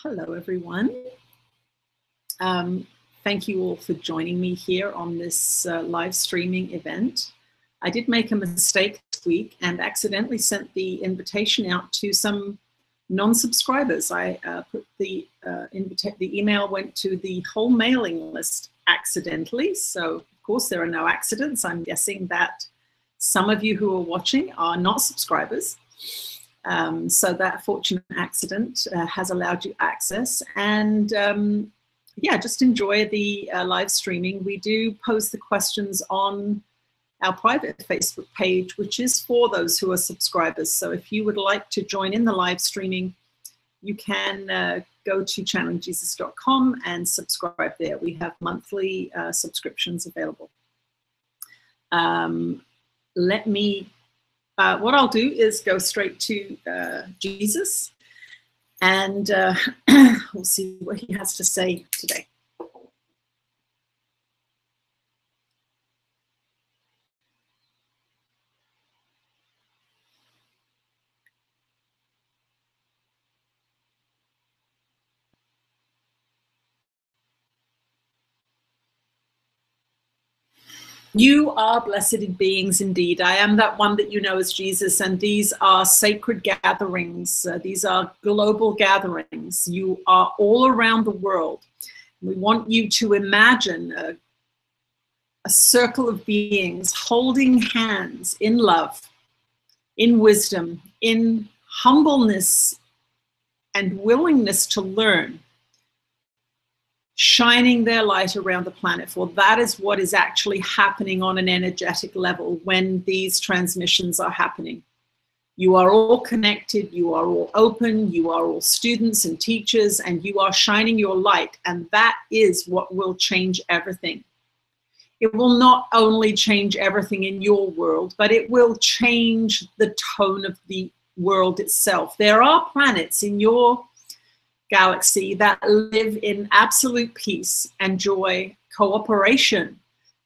Hello, everyone. Thank you all for joining me here on this live streaming event. I did make a mistake this week and accidentally sent the invitation out to some non-subscribers. I put the email went to the whole mailing list accidentally. So, of course, there are no accidents. I'm guessing that some of you who are watching are not subscribers. So that fortunate accident has allowed you access. And yeah, just enjoy the live streaming. We do post the questions on our private Facebook page, which is for those who are subscribers. So if you would like to join in the live streaming, you can go to channelingjesus.com and subscribe there. We have monthly subscriptions available. What I'll do is go straight to Jesus, and we'll see what he has to say today. You are blessed beings indeed. I am that one that you know as Jesus, and these are sacred gatherings. These are global gatherings. You are all around the world. We want you to imagine a circle of beings holding hands in love, in wisdom, in humbleness and willingness to learn, shining their light around the planet, for that is what is actually happening on an energetic level when these transmissions are happening. You are all connected, you are all open, you are all students and teachers, and you are shining your light, and that is what will change everything. It will not only change everything in your world, but it will change the tone of the world itself. There are planets in your galaxy that live in absolute peace and joy, cooperation,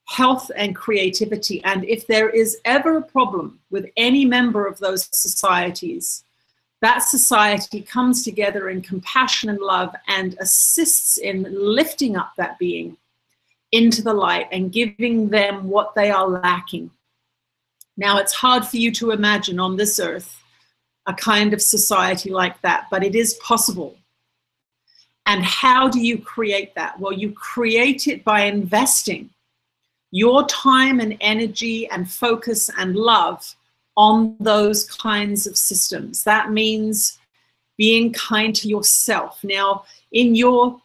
health and creativity. And if there is ever a problem with any member of those societies, that society comes together in compassion and love and assists in lifting up that being into the light and giving them what they are lacking. Now, it's hard for you to imagine on this earth a kind of society like that, but it is possible. And how do you create that? Well, you create it by investing your time and energy and focus and love on those kinds of systems. That means being kind to yourself. Now, in your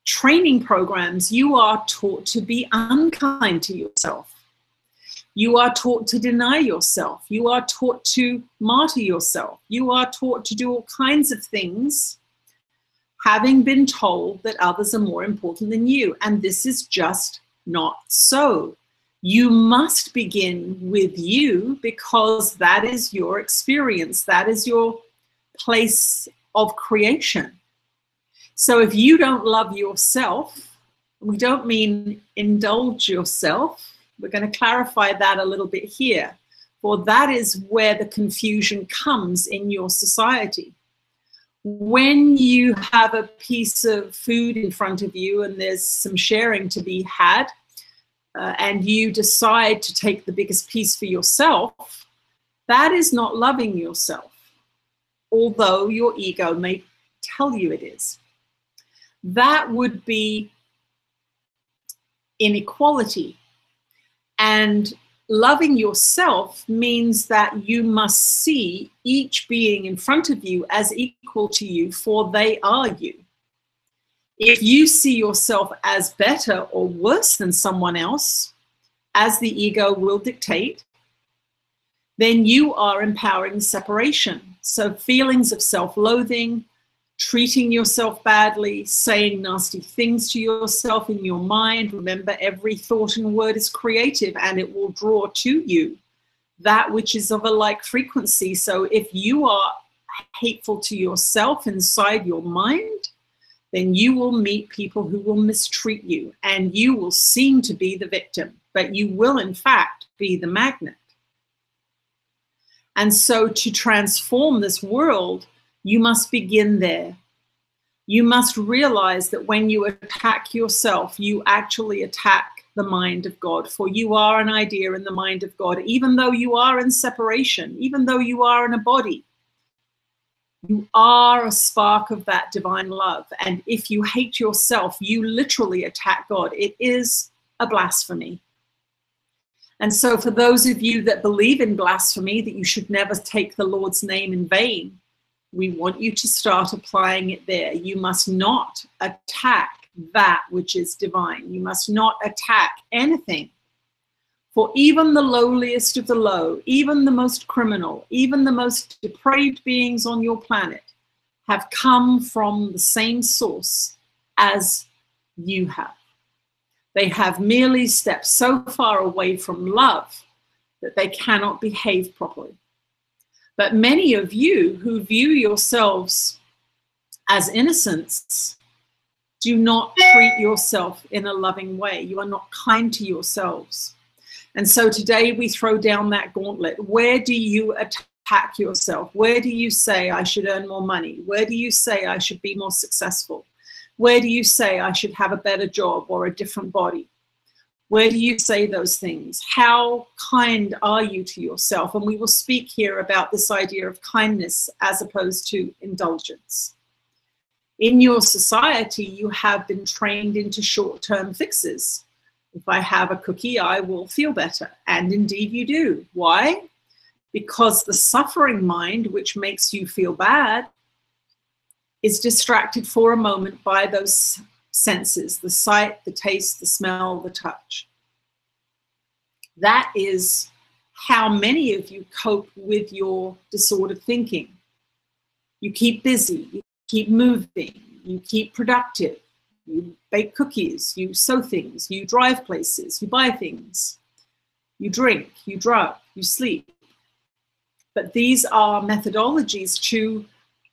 training programs, you are taught to be unkind to yourself. You are taught to deny yourself. You are taught to martyr yourself. You are taught to do all kinds of things, having been told that others are more important than you. And this is just not so. You must begin with you, because that is your experience. That is your place of creation. So if you don't love yourself, we don't mean indulge yourself. We're going to clarify that a little bit here, for that is where the confusion comes in your society. When you have a piece of food in front of you and there's some sharing to be had, and you decide to take the biggest piece for yourself, that is not loving yourself, although your ego may tell you it is. That would be inequality. And loving yourself means that you must see each being in front of you as equal to you, for they are you. If you see yourself as better or worse than someone else, as the ego will dictate, then you are empowering separation. So feelings of self-loathing, treating yourself badly, saying nasty things to yourself in your mind. Remember, every thought and word is creative, and it will draw to you that which is of a like frequency. So if you are hateful to yourself inside your mind, then you will meet people who will mistreat you, and you will seem to be the victim, but you will in fact be the magnet. And so to transform this world, you must begin there. You must realize that when you attack yourself, you actually attack the mind of God, for you are an idea in the mind of God. Even though you are in separation, even though you are in a body, you are a spark of that divine love. And if you hate yourself, you literally attack God. It is a blasphemy. And so for those of you that believe in blasphemy, that you should never take the Lord's name in vain, we want you to start applying it there. You must not attack that which is divine. You must not attack anything. For even the lowliest of the low, even the most criminal, even the most depraved beings on your planet have come from the same source as you have. They have merely stepped so far away from love that they cannot behave properly. But many of you who view yourselves as innocents do not treat yourself in a loving way. You are not kind to yourselves. And so today we throw down that gauntlet. Where do you attack yourself? Where do you say I should earn more money? Where do you say I should be more successful? Where do you say I should have a better job or a different body? Where do you say those things? How kind are you to yourself? And we will speak here about this idea of kindness as opposed to indulgence. In your society, you have been trained into short-term fixes. If I have a cookie, I will feel better. And indeed you do. Why? Because the suffering mind, which makes you feel bad, is distracted for a moment by those senses, the sight, the taste, the smell, the touch. That is how many of you cope with your disordered thinking. You keep busy, you keep moving, you keep productive. You bake cookies, you sew things, you drive places, you buy things, you drink, you drug, you sleep. But these are methodologies to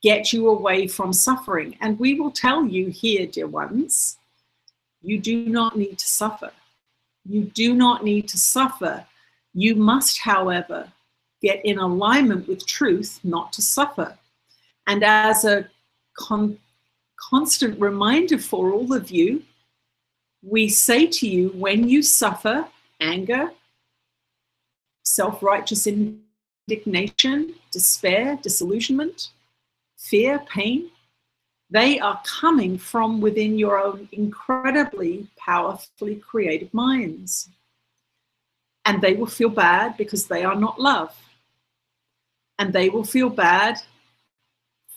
get you away from suffering. And we will tell you here, dear ones, you do not need to suffer. You do not need to suffer. You must, however, get in alignment with truth, not to suffer. And as a constant reminder for all of you, we say to you, when you suffer anger, self-righteous indignation, despair, disillusionment, fear, pain, they are coming from within your own incredibly powerfully creative minds. And they will feel bad because they are not love. And they will feel bad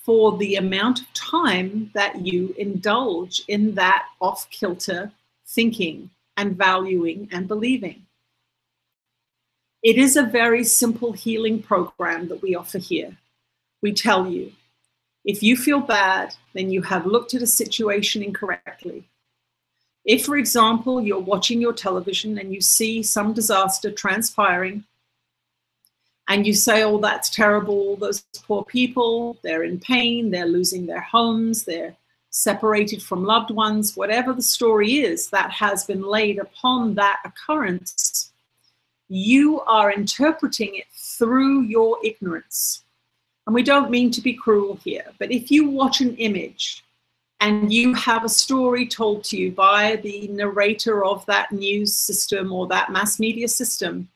for the amount of time that you indulge in that off-kilter thinking and valuing and believing. It is a very simple healing program that we offer here. We tell you, if you feel bad, then you have looked at a situation incorrectly. If, for example, you're watching your television and you see some disaster transpiring, and you say, oh, that's terrible, those poor people, they're in pain, they're losing their homes, they're separated from loved ones, whatever the story is that has been laid upon that occurrence, you are interpreting it through your ignorance. And we don't mean to be cruel here, but if you watch an image and you have a story told to you by the narrator of that news system or that mass media system,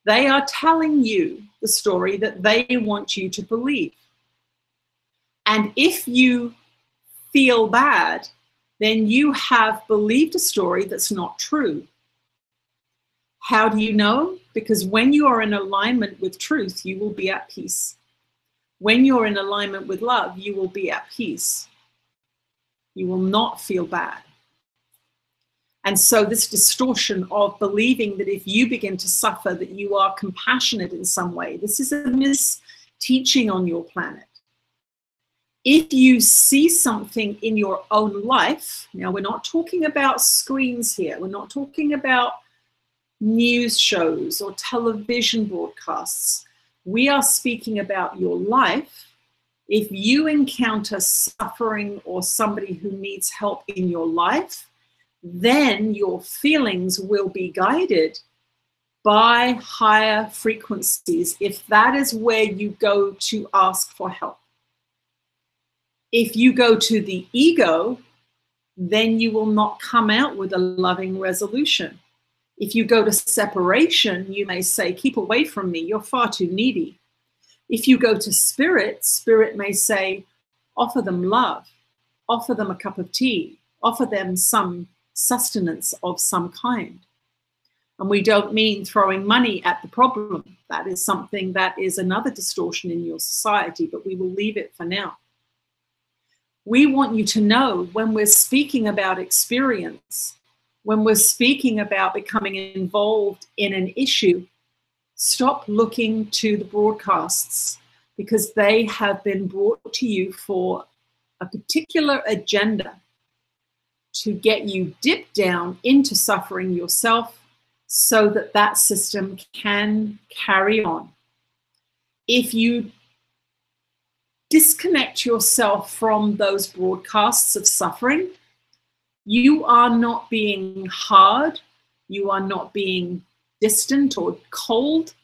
they are telling you the story that they want you to believe. And if you feel bad, then you have believed a story that's not true. How do you know? Because when you are in alignment with truth, you will be at peace. When you're in alignment with love, you will be at peace. You will not feel bad. And so this distortion of believing that if you begin to suffer, that you are compassionate in some way, this is a mis-teaching on your planet. If you see something in your own life, now we're not talking about screens here, we're not talking about news shows or television broadcasts, we are speaking about your life. If you encounter suffering or somebody who needs help in your life, then your feelings will be guided by higher frequencies if that is where you go to ask for help. If you go to the ego, then you will not come out with a loving resolution. If you go to separation, you may say, keep away from me, you're far too needy. If you go to spirit, spirit may say, offer them love, offer them a cup of tea, offer them some sustenance of some kind. And we don't mean throwing money at the problem. That is something that is another distortion in your society, but we will leave it for now. We want you to know when we're speaking about experience, when we're speaking about becoming involved in an issue, stop looking to the broadcasts, because they have been brought to you for a particular agenda to get you dipped down into suffering yourself so that that system can carry on. If you disconnect yourself from those broadcasts of suffering, you are not being hard, you are not being distant or cold.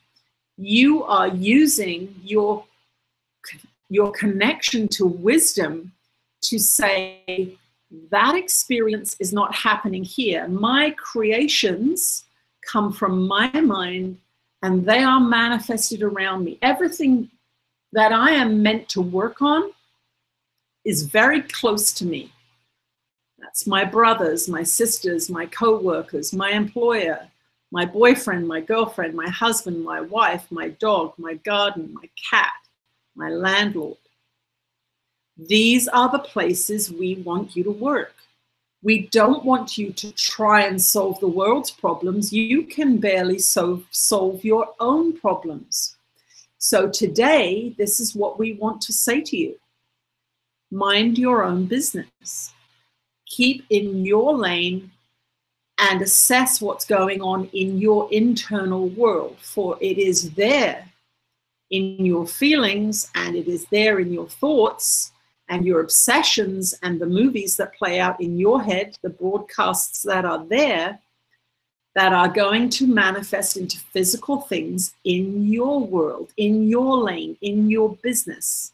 You are using your connection to wisdom to say, that experience is not happening here. My creations come from my mind and they are manifested around me. Everything that I am meant to work on is very close to me. That's my brothers, my sisters, my co-workers, my employer, my boyfriend, my girlfriend, my husband, my wife, my dog, my garden, my cat, my landlord. These are the places we want you to work. We don't want you to try and solve the world's problems. You can barely solve your own problems. So today, this is what we want to say to you. Mind your own business. Keep in your lane and assess what's going on in your internal world, for it is there in your feelings and it is there in your thoughts and your obsessions and the movies that play out in your head, the broadcasts that are there, that are going to manifest into physical things in your world, in your lane, in your business.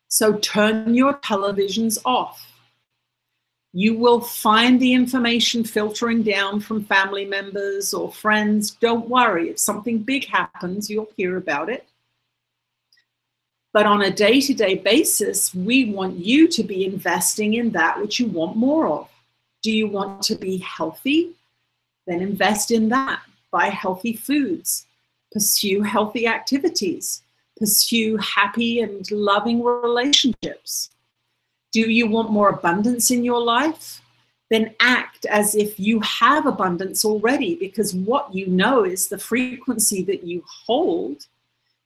So turn your televisions off. You will find the information filtering down from family members or friends. Don't worry, if something big happens, you'll hear about it. But on a day-to-day basis, we want you to be investing in that which you want more of. Do you want to be healthy? Then invest in that. Buy healthy foods. Pursue healthy activities. Pursue happy and loving relationships. Do you want more abundance in your life? Then act as if you have abundance already, because what you know is the frequency that you hold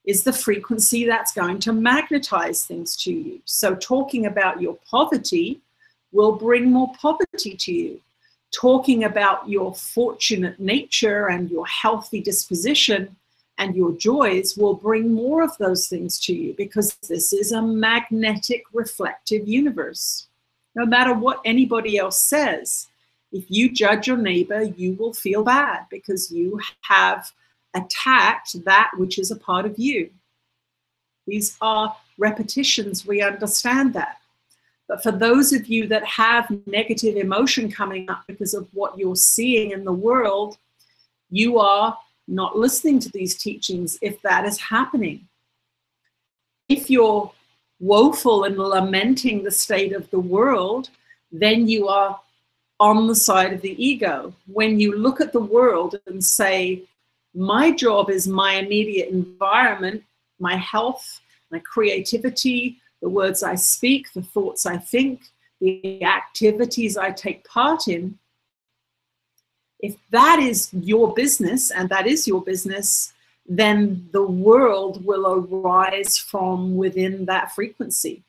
is the frequency that's going to magnetize things to you. So talking about your poverty will bring more poverty to you. Talking about your fortunate nature and your healthy disposition and your joys will bring more of those things to you, because this is a magnetic reflective universe. No matter what anybody else says, if you judge your neighbor, you will feel bad because you have attacked that which is a part of you. These are repetitions, we understand that. But for those of you that have negative emotion coming up because of what you're seeing in the world, you are not listening to these teachings if that is happening. If you're woeful and lamenting the state of the world, then you are on the side of the ego. When you look at the world and say, my job is my immediate environment, my health, my creativity, the words I speak, the thoughts I think, the activities I take part in, if that is your business, and that is your business, then the world will arise from within that frequency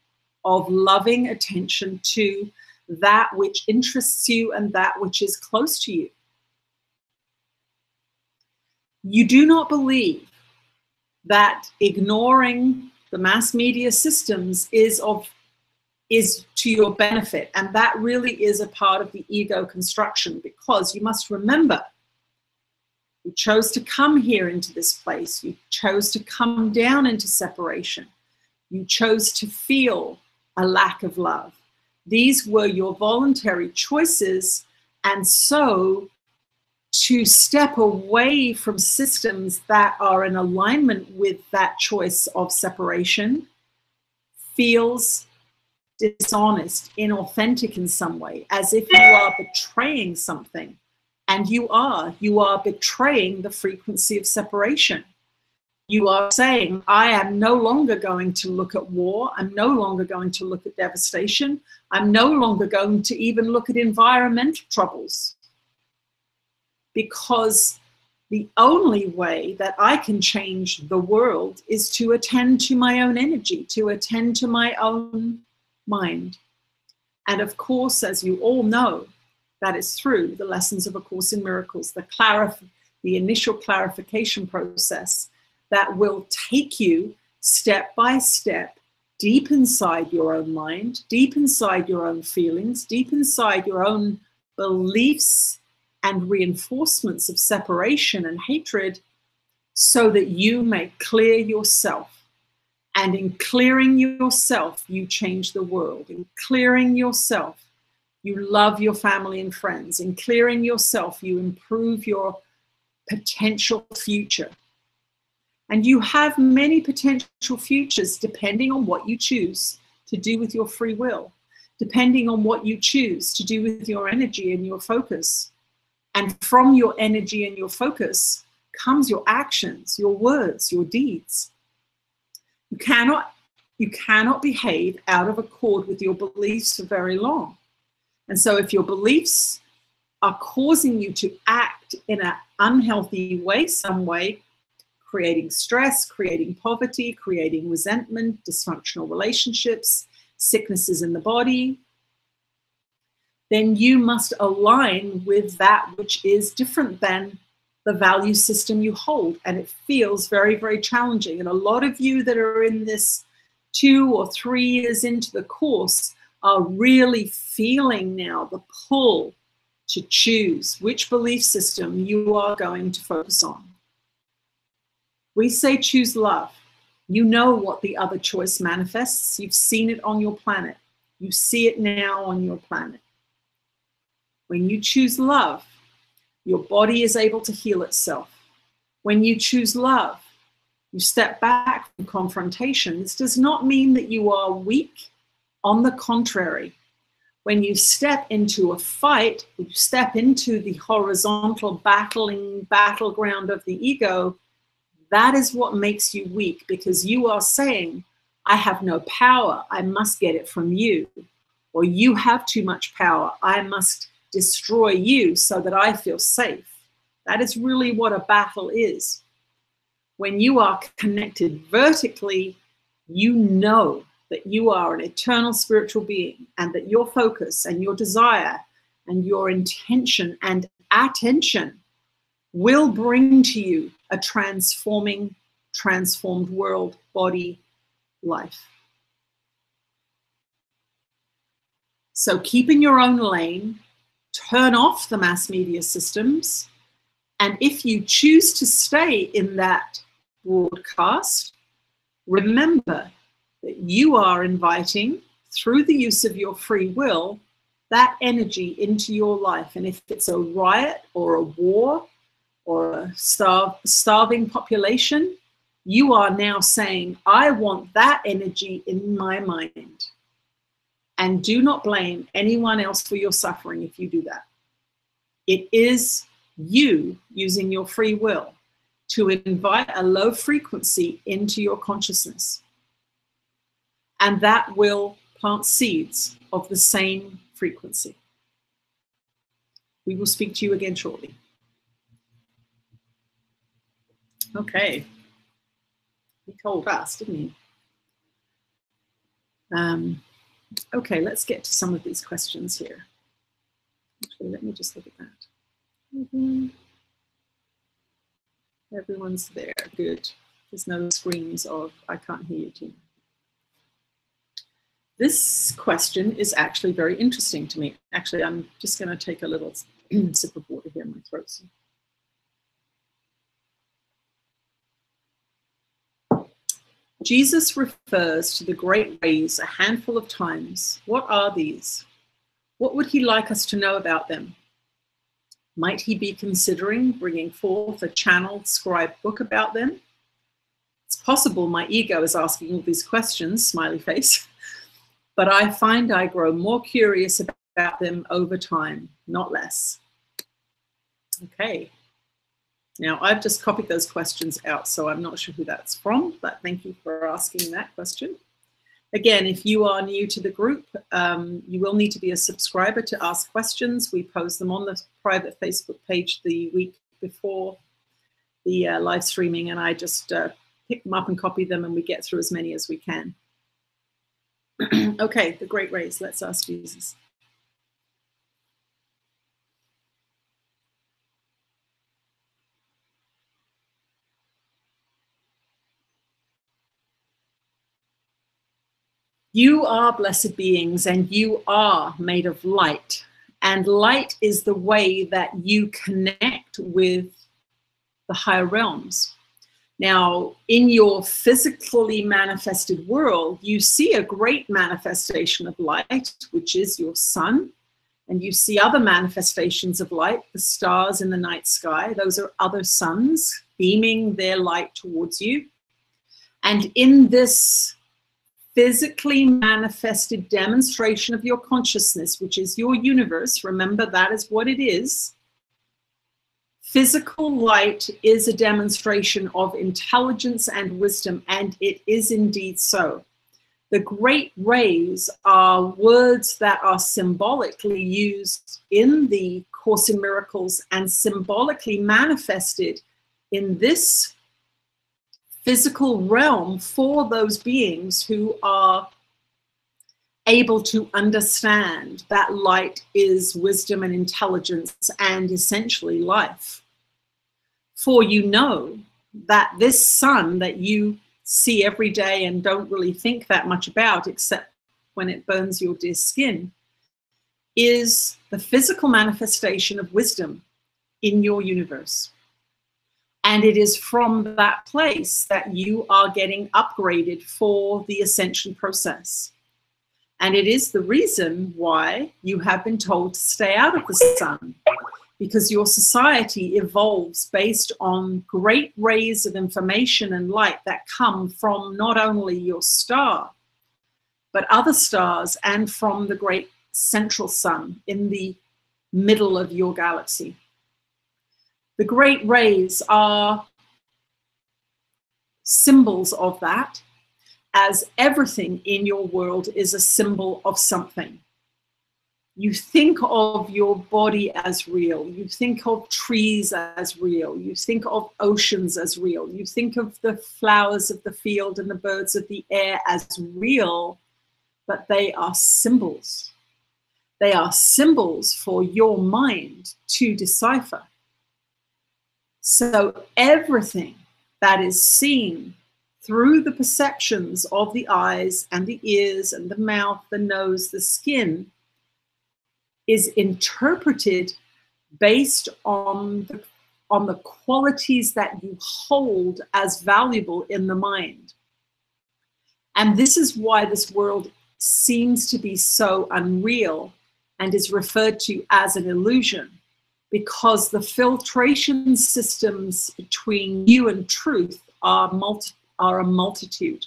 of loving attention to that which interests you and that which is close to you. You do not believe that ignoring the mass media systems is to your benefit, and that really is a part of the ego construction, because you must remember, you chose to come here into this place, you chose to come down into separation, You chose to feel a lack of love. These were your voluntary choices. And so to step away from systems that are in alignment with that choice of separation feels dishonest, inauthentic in some way, as if you are betraying something. And you are betraying the frequency of separation. You are saying, I am no longer going to look at war. I'm no longer going to look at devastation. I'm no longer going to even look at environmental troubles. Because the only way that I can change the world is to attend to my own energy, to attend to my own mind. And of course, as you all know, that is through the lessons of A Course in Miracles, the initial clarification process that will take you step by step deep inside your own mind, deep inside your own feelings, deep inside your own beliefs and reinforcements of separation and hatred, so that you may clear yourself. And in clearing yourself, you change the world. In clearing yourself, you love your family and friends. In clearing yourself, you improve your potential future. And you have many potential futures depending on what you choose to do with your free will, depending on what you choose to do with your energy and your focus. And from your energy and your focus comes your actions, your words, your deeds. You cannot behave out of accord with your beliefs for very long. And so if your beliefs are causing you to act in an unhealthy way, some way, creating stress, creating poverty, creating resentment, dysfunctional relationships, sicknesses in the body, then you must align with that which is different than the value system you hold. And it feels very, very challenging. And a lot of you that are in this 2 or 3 years into the course are really feeling now the pull to choose which belief system you are going to focus on. We say choose love. You know what the other choice manifests. You've seen it on your planet. You see it now on your planet. When you choose love, your body is able to heal itself. When you choose love, you step back from confrontation. This does not mean that you are weak. On the contrary, when you step into a fight, you step into the horizontal battleground of the ego, that is what makes you weak, because you are saying, I have no power, I must get it from you. Or you have too much power, I must destroy you so that I feel safe. That is really what a battle is. When you are connected vertically, you know that you are an eternal spiritual being, and that your focus and your desire and your intention and attention will bring to you a transformed world, body, life. So keep in your own lane, turn off the mass media systems, and if you choose to stay in that broadcast, remember that you are inviting, through the use of your free will, that energy into your life. And if it's a riot or a war or a starving population, you are now saying, I want that energy in my mind. And do not blame anyone else for your suffering if you do that. It is you using your free will to invite a low frequency into your consciousness. And that will plant seeds of the same frequency. We will speak to you again shortly. Okay. He told us, didn't he? Okay, let's get to some of these questions here. Actually, let me just look at that. Everyone's there. Good. There's no screams of, I can't hear you, Tina. This question is actually very interesting to me. Actually, I'm just going to take a little sip of water here in my throat. Jesus refers to the great rays a handful of times. What are these? What would he like us to know about them? Might he be considering bringing forth a channeled scribe book about them? It's possible my ego is asking all these questions, smiley face, but I find I grow more curious about them over time, not less. Okay. Now, I've just copied those questions out, so I'm not sure who that's from, but thank you for asking that question. Again, if you are new to the group, you will need to be a subscriber to ask questions. We post them on the private Facebook page the week before the live streaming, and I just pick them up and copy them, and we get through as many as we can. Okay, the great rays. Let's ask Jesus. You are blessed beings, and you are made of light. And light is the way that you connect with the higher realms. Now, in your physically manifested world, you see a great manifestation of light, which is your sun. And you see other manifestations of light, the stars in the night sky. Those are other suns beaming their light towards you. And in this physically manifested demonstration of your consciousness, which is your universe, remember that is what it is. Physical light is a demonstration of intelligence and wisdom, and it is indeed so. The great rays are words that are symbolically used in the Course in Miracles and symbolically manifested in this physical realm for those beings who are able to understand that light is wisdom and intelligence and essentially life. For you know that this sun that you see every day and don't really think that much about except when it burns your dear skin is the physical manifestation of wisdom in your universe. And it is from that place that you are getting upgraded for the ascension process. And it is the reason why you have been told to stay out of the sun, because your society evolves based on great rays of information and light that come from not only your star, but other stars and from the great central sun in the middle of your galaxy. The great rays are symbols of that, as everything in your world is a symbol of something. You think of your body as real. You think of trees as real. You think of oceans as real. You think of the flowers of the field and the birds of the air as real, but they are symbols. They are symbols for your mind to decipher. So everything that is seen through the perceptions of the eyes and the ears and the mouth, the nose, the skin, is interpreted based on the qualities that you hold as valuable in the mind. And this is why this world seems to be so unreal and is referred to as an illusion, because the filtration systems between you and truth are a multitude.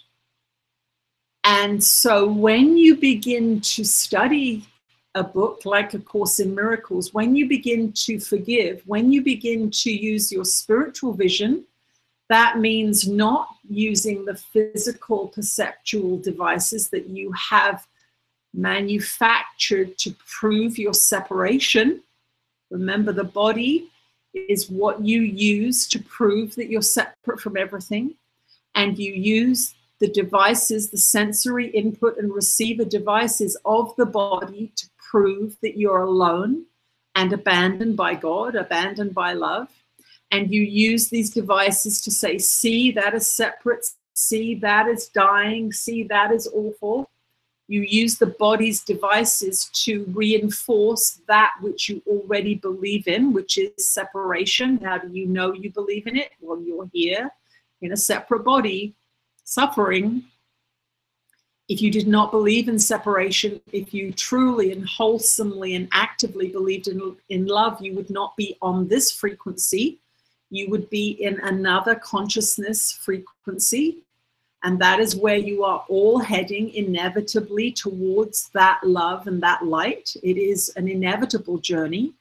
And so when you begin to study a book like A Course in Miracles, when you begin to forgive, when you begin to use your spiritual vision, that means not using the physical perceptual devices that you have manufactured to prove your separation. Remember, the body is what you use to prove that you're separate from everything. And you use the devices, the sensory input and receiver devices of the body to prove that you're alone and abandoned by God, abandoned by love. And you use these devices to say, see, that is separate, see, that is dying, see, that is awful. You use the body's devices to reinforce that which you already believe in, which is separation. How do you know you believe in it? Well, you're here in a separate body, suffering, if you did not believe in separation, if you truly and wholesomely and actively believed in love, you would not be on this frequency. You would be in another consciousness frequency. And that is where you are all heading inevitably towards that love and that light. It is an inevitable journey.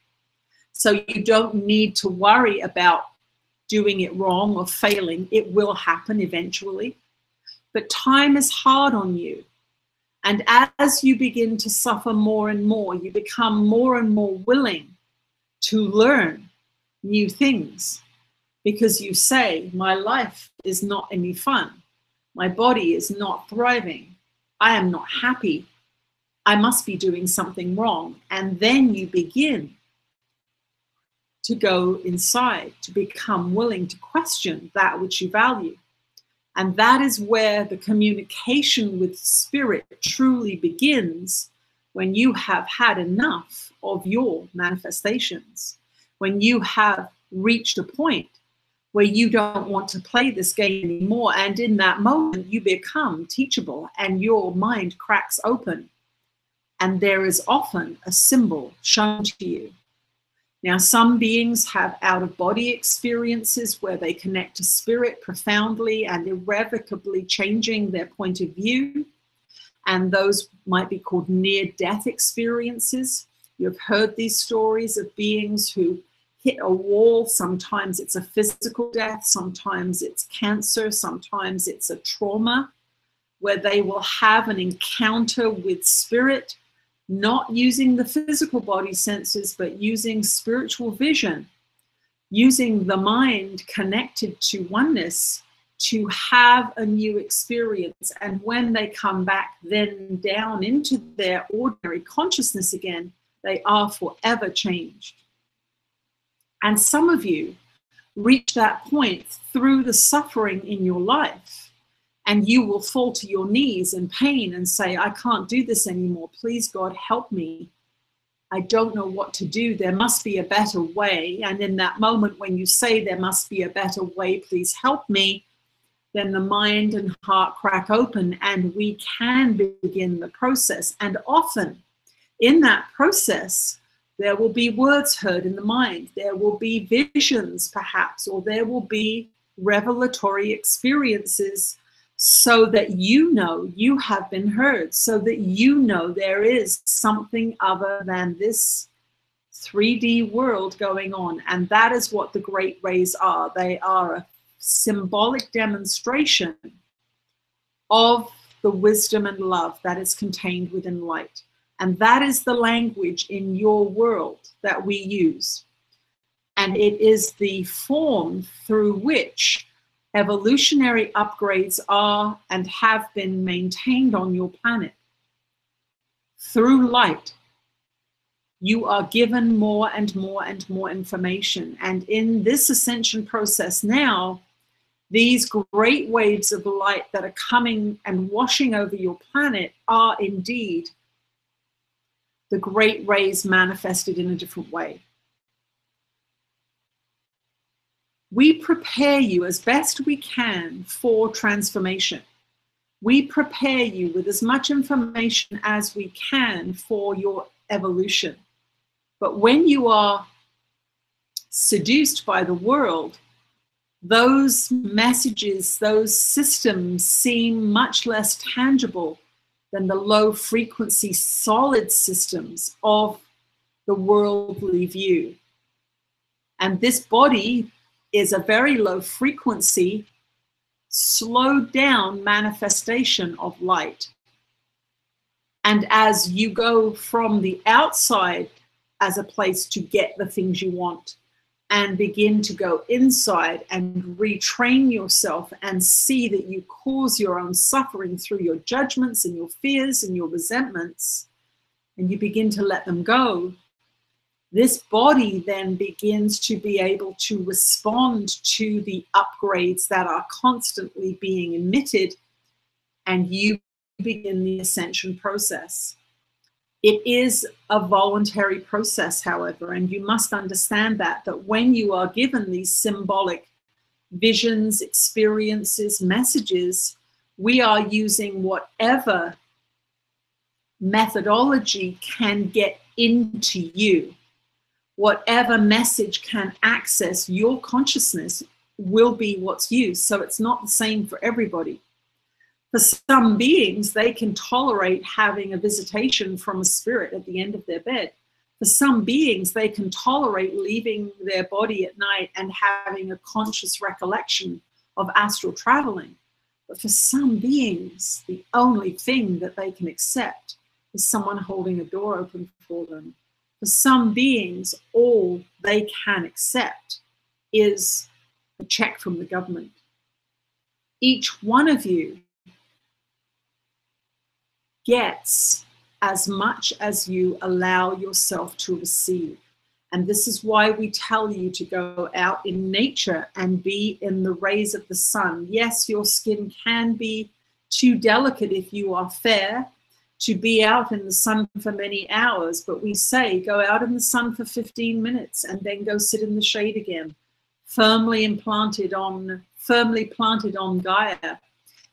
So you don't need to worry about doing it wrong or failing. It will happen eventually. But time is hard on you. And as you begin to suffer more and more, you become more and more willing to learn new things, because you say, my life is not any fun. My body is not thriving. I am not happy. I must be doing something wrong. And then you begin to go inside, to become willing to question that which you value. And that is where the communication with spirit truly begins, when you have had enough of your manifestations, when you have reached a point where you don't want to play this game anymore. And in that moment, you become teachable and your mind cracks open. And there is often a symbol shown to you. Now, some beings have out-of-body experiences where they connect to spirit profoundly and irrevocably changing their point of view. And those might be called near-death experiences. You've heard these stories of beings who hit a wall. Sometimes it's a physical death, sometimes it's cancer, sometimes it's a trauma, where they will have an encounter with spirit, not using the physical body senses, but using spiritual vision, using the mind connected to oneness to have a new experience. And when they come back then down into their ordinary consciousness again, they are forever changed. And some of you reach that point through the suffering in your life. And you will fall to your knees in pain and say, I can't do this anymore. Please, God, help me. I don't know what to do. There must be a better way. And in that moment when you say there must be a better way, please help me, then the mind and heart crack open and we can begin the process. And often in that process, there will be words heard in the mind. There will be visions, perhaps, or there will be revelatory experiences, so that you know you have been heard, so that you know there is something other than this 3D world going on. And that is what the great rays are. They are a symbolic demonstration of the wisdom and love that is contained within light. And that is the language in your world that we use. And it is the form through which evolutionary upgrades are and have been maintained on your planet. Through light, you are given more and more and more information. And in this ascension process now, these great waves of light that are coming and washing over your planet are indeed the great rays manifested in a different way. We prepare you as best we can for transformation. We prepare you with as much information as we can for your evolution. But when you are seduced by the world, those messages, those systems seem much less tangible than the low frequency solid systems of the worldly view. And this body is a very low frequency, slowed down manifestation of light. And as you go from the outside as a place to get the things you want and begin to go inside and retrain yourself and see that you cause your own suffering through your judgments and your fears and your resentments, and you begin to let them go, this body then begins to be able to respond to the upgrades that are constantly being emitted, and you begin the ascension process. It is a voluntary process, however, and you must understand that when you are given these symbolic visions, experiences, messages, We are using whatever methodology can get into you. Whatever message can access your consciousness will be what's used. So it's not the same for everybody. For some beings, they can tolerate having a visitation from a spirit at the end of their bed. For some beings, they can tolerate leaving their body at night and having a conscious recollection of astral traveling. But for some beings, the only thing that they can accept is someone holding a door open for them. For some beings, all they can accept is a check from the government. Each one of you gets as much as you allow yourself to receive. And this is why we tell you to go out in nature and be in the rays of the sun. Yes, your skin can be too delicate if you are fair to be out in the sun for many hours, but we say go out in the sun for 15 minutes and then go sit in the shade again, firmly planted on Gaia.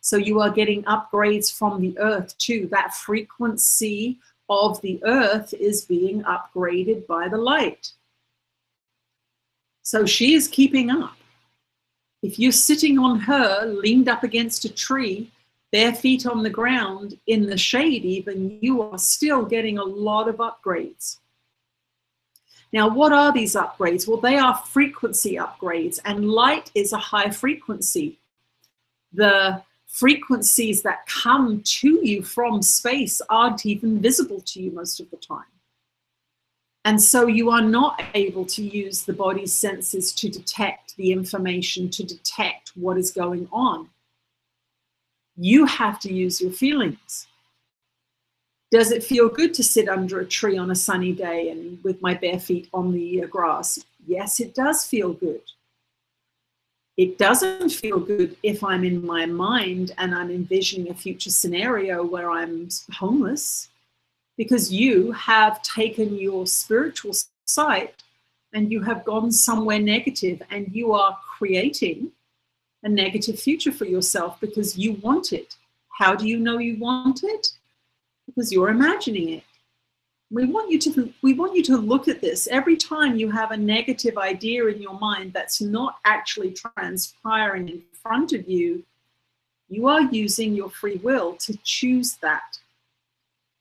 So you are getting upgrades from the earth too. That frequency of the earth is being upgraded by the light. So she is keeping up. If you're sitting on her, leaned up against a tree, bare feet on the ground, in the shade even, you are still getting a lot of upgrades. Now, what are these upgrades? Well, they are frequency upgrades, and light is a high frequency. The frequencies that come to you from space aren't even visible to you most of the time. And so you are not able to use the body's senses to detect the information, to detect what is going on. You have to use your feelings. Does it feel good to sit under a tree on a sunny day and with my bare feet on the grass? Yes, it does feel good. It doesn't feel good if I'm in my mind and I'm envisioning a future scenario where I'm homeless, because you have taken your spiritual sight and you have gone somewhere negative, and you are creating a negative future for yourself because you want it. How do you know you want it? Because you're imagining it. We want you to look at this. Every time you have a negative idea in your mind that's not actually transpiring in front of you, you are using your free will to choose that.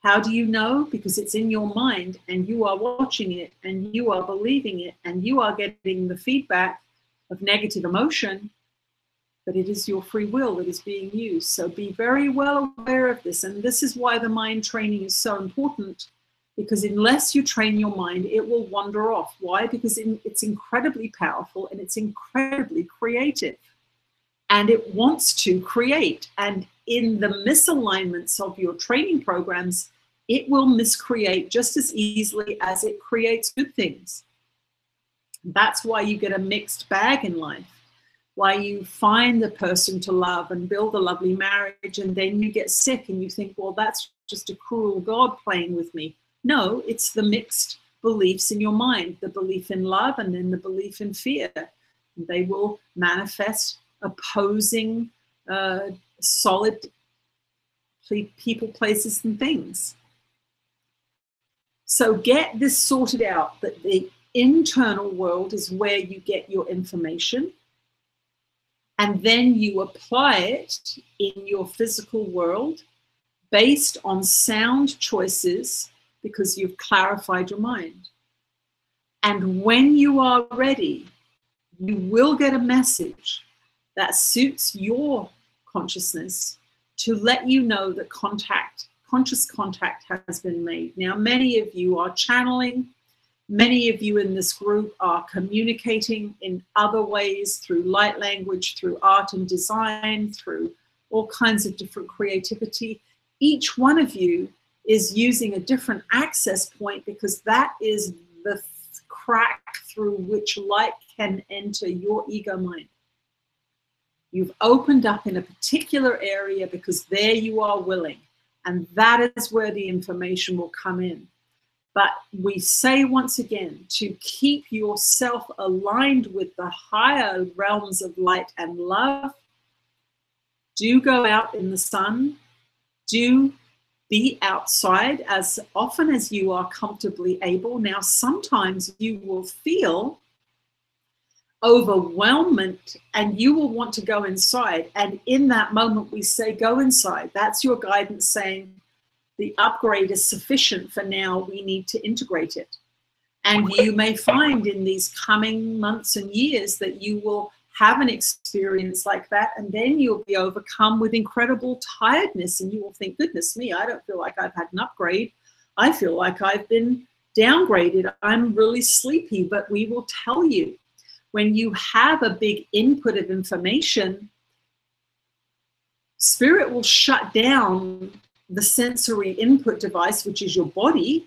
How do you know? Because it's in your mind and you are watching it and you are believing it and you are getting the feedback of negative emotion, but it is your free will that is being used. So be very well aware of this. And this is why the mind training is so important. Because unless you train your mind, it will wander off. Why? Because it's incredibly powerful and it's incredibly creative. And it wants to create. And in the misalignments of your training programs, it will miscreate just as easily as it creates good things. That's why you get a mixed bag in life. Why you find the person to love and build a lovely marriage, and then you get sick and you think, well, that's just a cruel God playing with me. No, it's the mixed beliefs in your mind, the belief in love and then the belief in fear. They will manifest opposing solid people, places, and things. So get this sorted out, that the internal world is where you get your information, and then you apply it in your physical world based on sound choices, because you've clarified your mind. And when you are ready, you will get a message that suits your consciousness to let you know that conscious contact has been made. Now, many of you are channeling. Many of you in this group are communicating in other ways, through light language, through art and design, through all kinds of different creativity. Each one of you is using a different access point, because that is the crack through which light can enter your ego mind. You've opened up in a particular area because there you are willing, and that is where the information will come in. But we say once again, to keep yourself aligned with the higher realms of light and love, Do go out in the sun. Do be outside as often as you are comfortably able. Now, sometimes you will feel overwhelmed and you will want to go inside. And in that moment, we say, go inside. That's your guidance saying the upgrade is sufficient for now. We need to integrate it. And you may find in these coming months and years that you will have an experience like that, and then you'll be overcome with incredible tiredness, and you will think, goodness me, I don't feel like I've had an upgrade. I feel like I've been downgraded. I'm really sleepy. But we will tell you, when you have a big input of information, spirit will shut down the sensory input device, which is your body.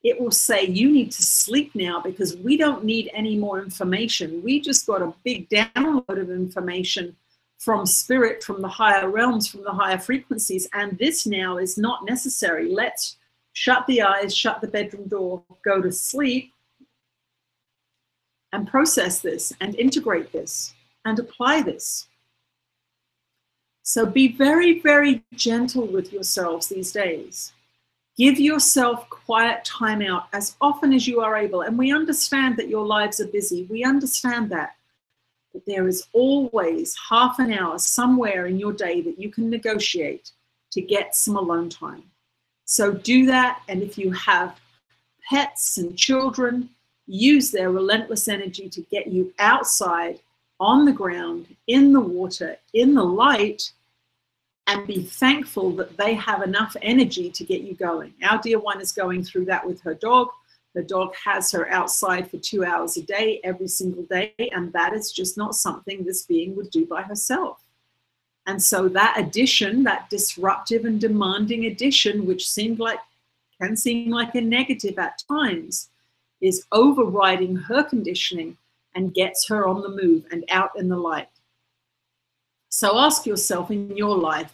It will say, you need to sleep now because we don't need any more information. We just got a big download of information from spirit, from the higher realms, from the higher frequencies. And this now is not necessary. Let's shut the eyes, shut the bedroom door, go to sleep, and process this and integrate this and apply this. So be very, very gentle with yourselves these days. Give yourself quiet time out as often as you are able. And we understand that your lives are busy. We understand that. But there is always half an hour somewhere in your day that you can negotiate to get some alone time. So do that. And if you have pets and children, use their relentless energy to get you outside, on the ground, in the water, in the light, and be thankful that they have enough energy to get you going. Our dear one is going through that with her dog. The dog has her outside for 2 hours a day, every single day, and that is just not something this being would do by herself. And so that addition, that disruptive and demanding addition, which can seem like a negative at times, is overriding her conditioning and gets her on the move and out in the light. So ask yourself in your life,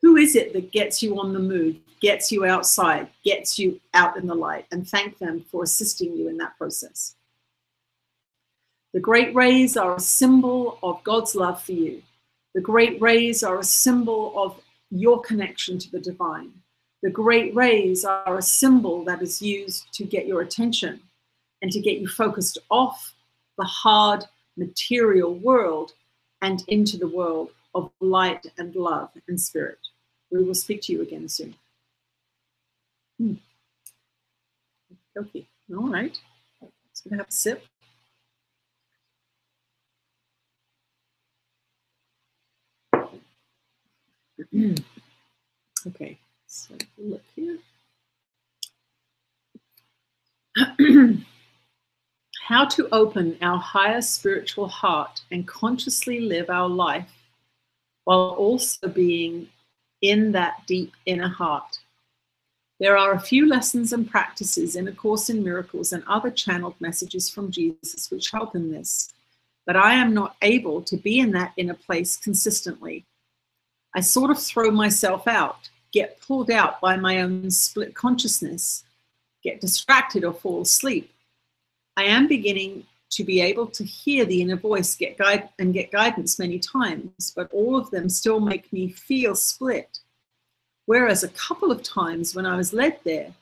who is it that gets you on the move, gets you outside, gets you out in the light, and thank them for assisting you in that process. The great rays are a symbol of God's love for you. The great rays are a symbol of your connection to the divine. The great rays are a symbol that is used to get your attention and to get you focused off the hard material world and into the world of light and love and spirit. We will speak to you again soon. Okay, all right. Just gonna have a sip. Okay, so look here. How to open our higher spiritual heart and consciously live our life while also being in that deep inner heart. There are a few lessons and practices in A Course in Miracles and other channeled messages from Jesus which help in this, but I am not able to be in that inner place consistently. I sort of throw myself out, get pulled out by my own split consciousness, get distracted or fall asleep. I am beginning to be able to hear the inner voice get guidance many times, but all of them still make me feel split. Whereas a couple of times when I was led there,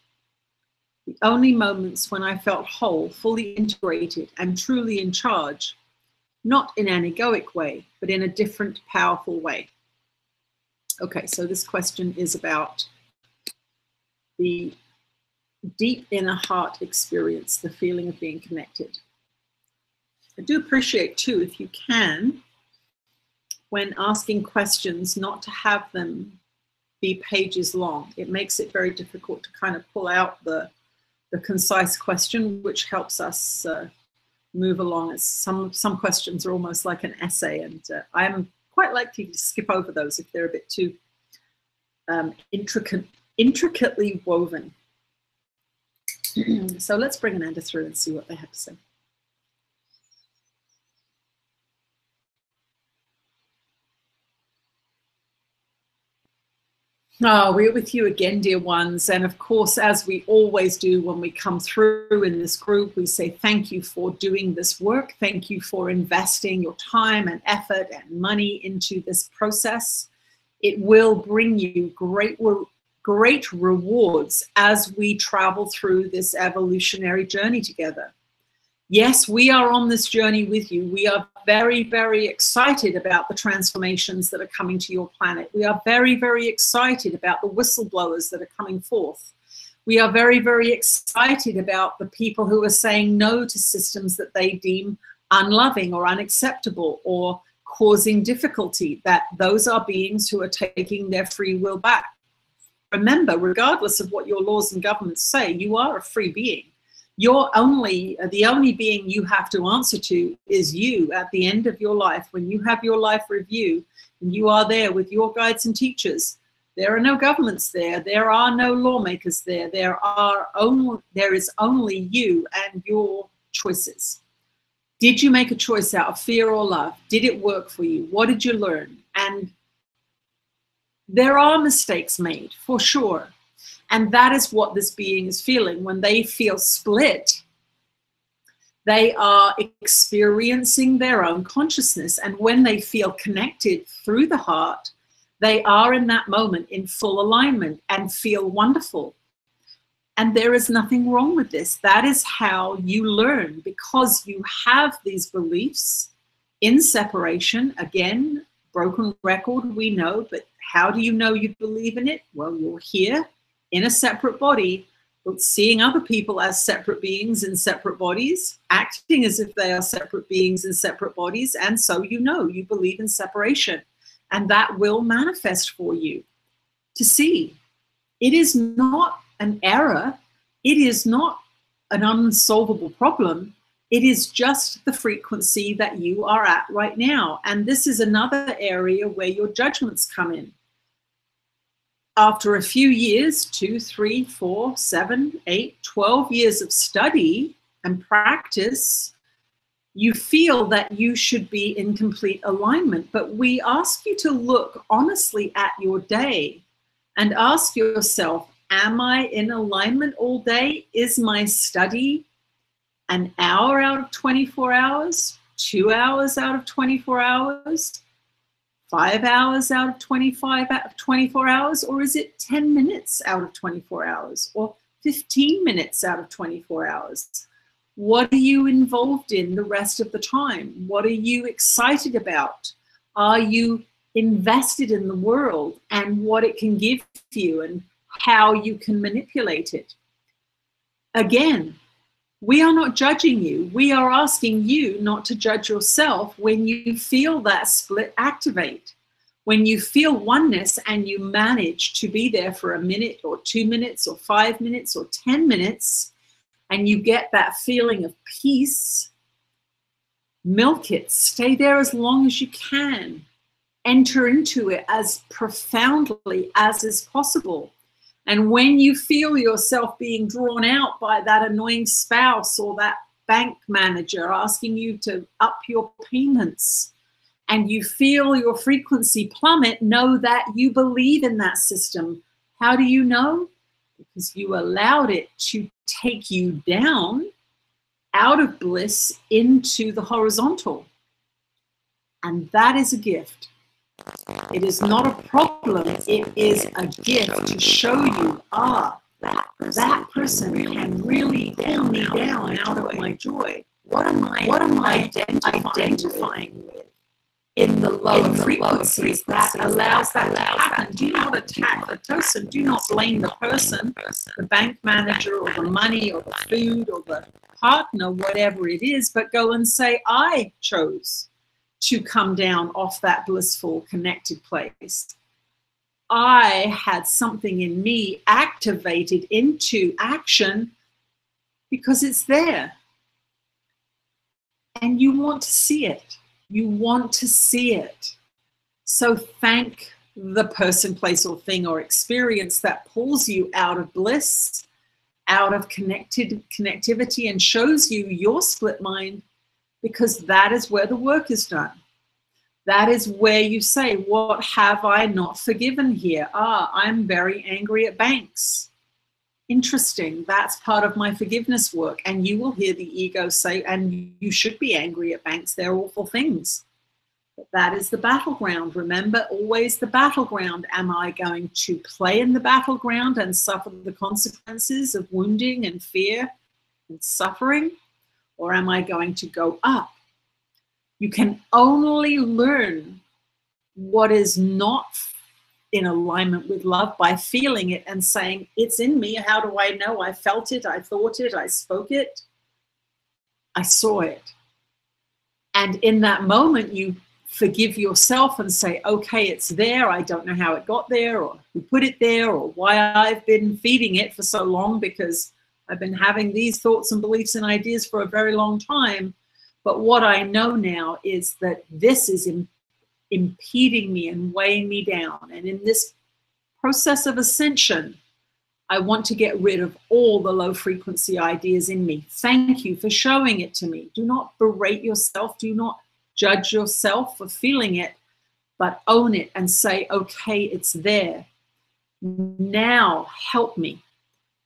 the only moments when I felt whole, fully integrated, and truly in charge, not in an egoic way, but in a different, powerful way. Okay, so this question is about the deep inner heart experience, the feeling of being connected. I do appreciate too, if you can, when asking questions, not to have them be pages long. It makes it very difficult to kind of pull out the concise question, which helps us move along. As some questions are almost like an essay, and I'm quite likely to skip over those if they're a bit too intricately woven. So let's bring Ananda through and see what they have to say. Oh, we're with you again, dear ones. And of course, as we always do when we come through in this group, we say thank you for doing this work. Thank you for investing your time and effort and money into this process. It will bring you great rewards as we travel through this evolutionary journey together. Yes, we are on this journey with you. We are very, very excited about the transformations that are coming to your planet. We are very, very excited about the whistleblowers that are coming forth. We are very, very excited about the people who are saying no to systems that they deem unloving or unacceptable or causing difficulty, that those are beings who are taking their free will back. Remember, regardless of what your laws and governments say, you are a free being. The only being you have to answer to is you at the end of your life. When you have your life review and you are there with your guides and teachers, there are no governments there. There are no lawmakers there. There is only you and your choices. Did you make a choice out of fear or love? Did it work for you? What did you learn? And there are mistakes made, for sure. And that is what this being is feeling. When they feel split, they are experiencing their own consciousness. And when they feel connected through the heart, they are in that moment in full alignment and feel wonderful. And there is nothing wrong with this. That is how you learn, because you have these beliefs in separation. Again, broken record, we know, but how do you know you believe in it? Well, you're here in a separate body, but seeing other people as separate beings in separate bodies, acting as if they are separate beings in separate bodies, and so you know you believe in separation, and that will manifest for you to see. It is not an error. It is not an unsolvable problem. It is just the frequency that you are at right now. And this is another area where your judgments come in. After a few years, 2, 3, 4, 7, 8, 12 years of study and practice, you feel that you should be in complete alignment. But we ask you to look honestly at your day and ask yourself, am I in alignment all day? Is my study an hour out of 24 hours, 2 hours out of 24 hours? 5 hours out of 24 hours, or is it 10 minutes out of 24 hours, or 15 minutes out of 24 hours? What are you involved in the rest of the time? What are you excited about? Are you invested in the world and what it can give you and how you can manipulate it? Again, we are not judging you. We are asking you not to judge yourself when you feel that split activate. When you feel oneness and you manage to be there for a minute or 2 minutes or 5 minutes or 10 minutes, and you get that feeling of peace, milk it. Stay there as long as you can. Enter into it as profoundly as is possible. And when you feel yourself being drawn out by that annoying spouse or that bank manager asking you to up your payments, and you feel your frequency plummet, know that you believe in that system. How do you know? Because you allowed it to take you down out of bliss into the horizontal. And that is a gift. It is not a problem. It is a gift to show you, that person can really pull me down out of my joy. What am I identifying with in the lower frequencies that allows that to happen? Do not attack the person. Do not blame the person, the bank manager or the money or the food or the partner, whatever it is, but go and say, I chose to come down off that blissful connected place. I had something in me activated into action because it's there. And you want to see it. You want to see it. So thank the person, place, or thing or experience that pulls you out of bliss, out of connectivity, and shows you your split mind, because that is where the work is done. That is where you say, what have I not forgiven here? I'm very angry at banks. Interesting. That's part of my forgiveness work. And you will hear the ego say, and you should be angry at banks. They're awful things. But that is the battleground. Remember, always the battleground. Am I going to play in the battleground and suffer the consequences of wounding and fear and suffering? Or am I going to go up? You can only learn what is not in alignment with love by feeling it and saying, it's in me. How do I know? I felt it, I thought it, I spoke it, I saw it. And in that moment, you forgive yourself and say, okay, it's there. I don't know how it got there or who put it there or why I've been feeding it for so long, because I've been having these thoughts and beliefs and ideas for a very long time. But what I know now is that this is impeding me and weighing me down. And in this process of ascension, I want to get rid of all the low frequency ideas in me. Thank you for showing it to me. Do not berate yourself. Do not judge yourself for feeling it, but own it and say, okay, it's there. Now help me.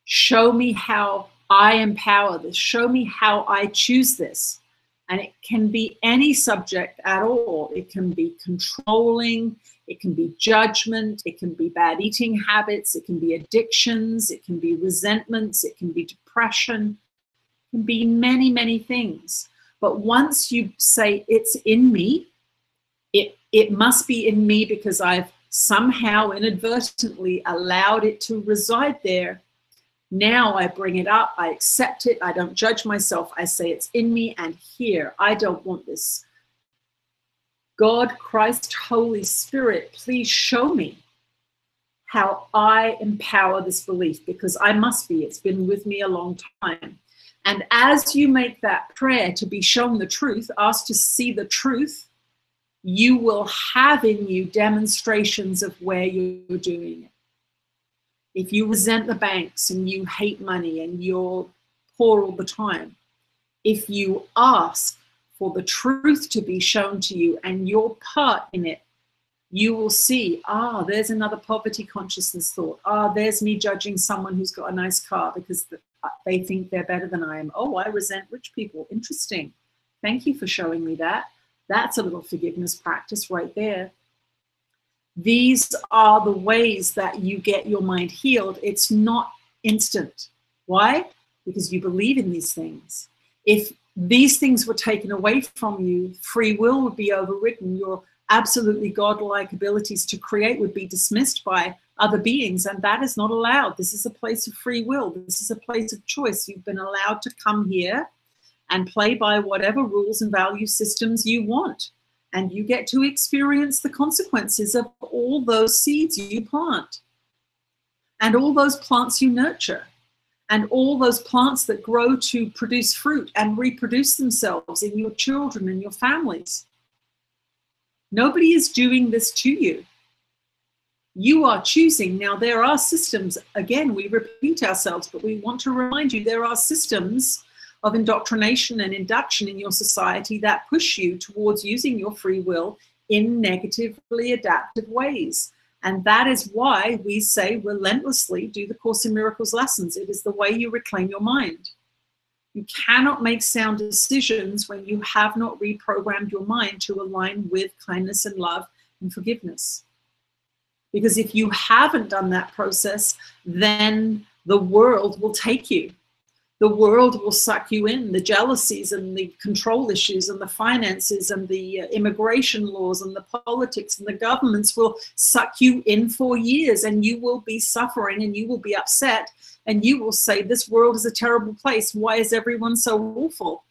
Show me how I empower this. Show me how I choose this. And it can be any subject at all. It can be controlling, it can be judgment, it can be bad eating habits, it can be addictions, it can be resentments, it can be depression, it can be many, many things. But once you say it's in me, it must be in me because I've somehow inadvertently allowed it to reside there. Now I bring it up, I accept it, I don't judge myself, I say it's in me and here, I don't want this. God, Christ, Holy Spirit, please show me how I empower this belief, because I must be, it's been with me a long time. And as you make that prayer to be shown the truth, ask to see the truth, you will have in you demonstrations of where you're doing it. If you resent the banks and you hate money and you're poor all the time, if you ask for the truth to be shown to you and your part in it, you will see, there's another poverty consciousness thought. There's me judging someone who's got a nice car because they think they're better than I am. I resent rich people. Interesting. Thank you for showing me that. That's a little forgiveness practice right there. These are the ways that you get your mind healed. It's not instant. Why? Because you believe in these things. If these things were taken away from you, free will would be overridden. Your absolutely godlike abilities to create would be dismissed by other beings, and that is not allowed. This is a place of free will. This is a place of choice. You've been allowed to come here and play by whatever rules and value systems you want. And you get to experience the consequences of all those seeds you plant and all those plants you nurture and all those plants that grow to produce fruit and reproduce themselves in your children and your families. Nobody is doing this to you. You are choosing. Now, there are systems, again, we repeat ourselves, but we want to remind you there are systems of indoctrination and induction in your society that push you towards using your free will in negatively adaptive ways. And that is why we say relentlessly do the Course in Miracles lessons. It is the way you reclaim your mind. You cannot make sound decisions when you have not reprogrammed your mind to align with kindness and love and forgiveness. Because if you haven't done that process, then the world will take you. The world will suck you in. The jealousies and the control issues and the finances and the immigration laws and the politics and the governments will suck you in for years, and you will be suffering and you will be upset and you will say, this world is a terrible place. Why is everyone so awful?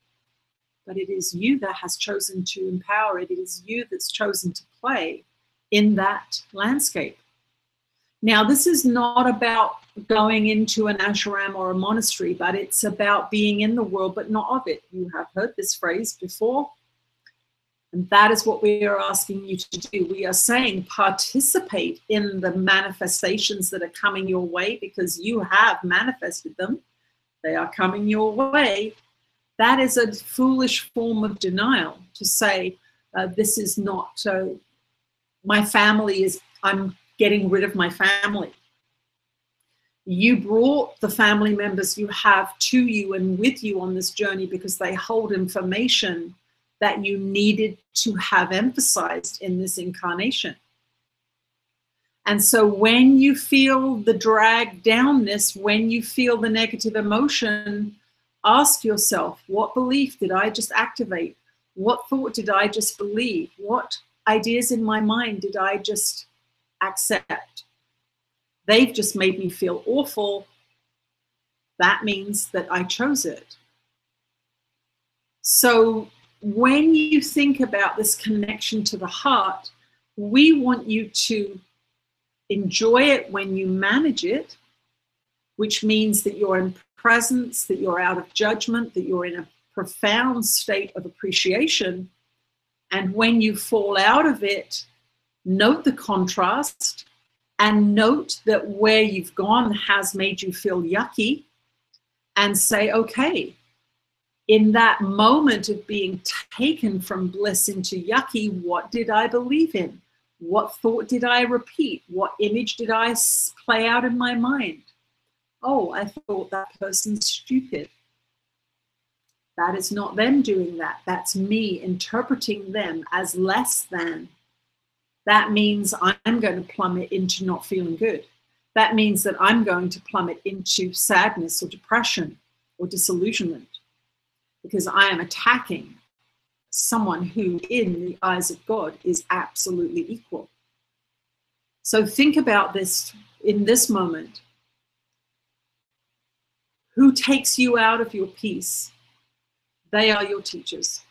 But it is you that has chosen to empower it. It is you that's chosen to play in that landscape. Now, this is not about going into an ashram or a monastery, but it's about being in the world, but not of it. You have heard this phrase before, and that is what we are asking you to do. We are saying participate in the manifestations that are coming your way because you have manifested them. They are coming your way. That is a foolish form of denial to say, This is not, my family is, I'm getting rid of my family. You brought the family members you have to you and with you on this journey because they hold information that you needed to have emphasized in this incarnation. And so when you feel the drag downness, when you feel the negative emotion, ask yourself, what belief did I just activate? What thought did I just believe? What ideas in my mind did I just accept? They've just made me feel awful. That means that I chose it. So when you think about this connection to the heart, we want you to enjoy it when you manage it, which means that you're in presence, that you're out of judgment, that you're in a profound state of appreciation. And when you fall out of it, note the contrast and note that where you've gone has made you feel yucky, and say, okay, in that moment of being taken from bliss into yucky, what did I believe in? What thought did I repeat? What image did I play out in my mind? Oh, I thought that person's stupid. That is not them doing that. That's me interpreting them as less than. That means I'm going to plummet into not feeling good. That means that I'm going to plummet into sadness or depression or disillusionment because I am attacking someone who, in the eyes of God, is absolutely equal. So think about this in this moment. Who takes you out of your peace? They are your teachers.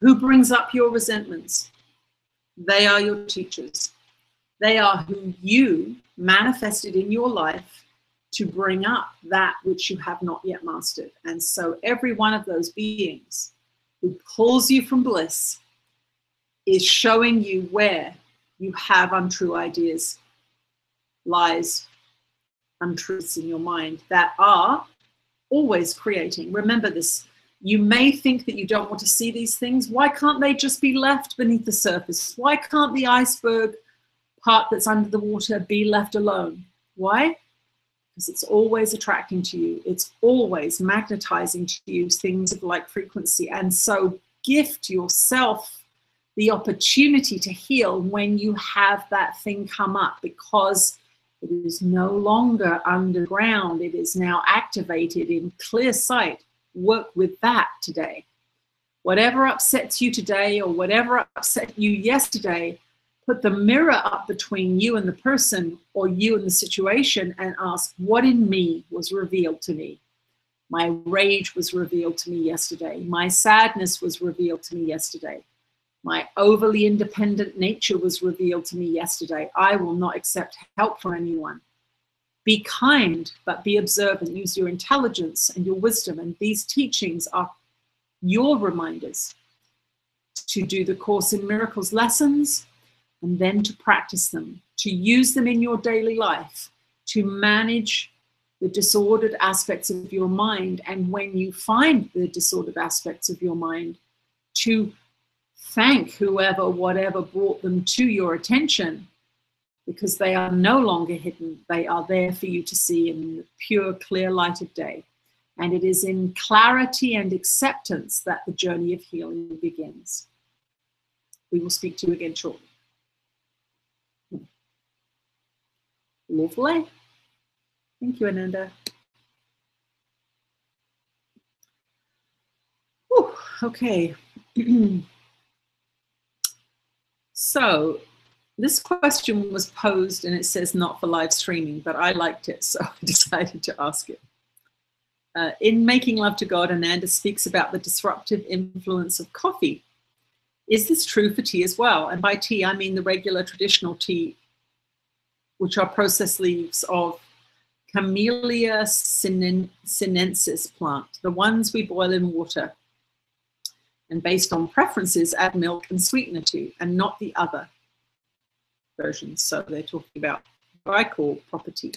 Who brings up your resentments? They are your teachers. They are who you manifested in your life to bring up that which you have not yet mastered. And so every one of those beings who pulls you from bliss is showing you where you have untrue ideas, lies, untruths in your mind that are always creating. Remember this. You may think that you don't want to see these things. Why can't they just be left beneath the surface? Why can't the iceberg part that's under the water be left alone? Why? Because it's always attracting to you. It's always magnetizing to you things of like frequency. And so gift yourself the opportunity to heal when you have that thing come up, because it is no longer underground. It is now activated in clear sight. Work with that today. Whatever upsets you today or whatever upset you yesterday, put the mirror up between you and the person or you and the situation and ask, what in me was revealed to me? My rage was revealed to me yesterday. My sadness was revealed to me yesterday. My overly independent nature was revealed to me yesterday. I will not accept help from anyone. Be kind, but be observant. Use your intelligence and your wisdom. And these teachings are your reminders to do the Course in Miracles lessons and then to practice them, to use them in your daily life, to manage the disordered aspects of your mind. And when you find the disordered aspects of your mind, to thank whoever, whatever brought them to your attention, because they are no longer hidden. They are there for you to see in the pure, clear light of day. And it is in clarity and acceptance that the journey of healing begins. We will speak to you again shortly. Lovely. Thank you, Ananda. Whew, okay. So, this question was posed and it says not for live streaming, but I liked it, so I decided to ask it. In Making Love to God, Ananda speaks about the disruptive influence of coffee. Is this true for tea as well? And by tea, I mean the regular traditional tea, which are processed leaves of Camellia sinensis plant, the ones we boil in water. And based on preferences, add milk and sweetener to, and not the other versions. So they're talking about what I call proper tea.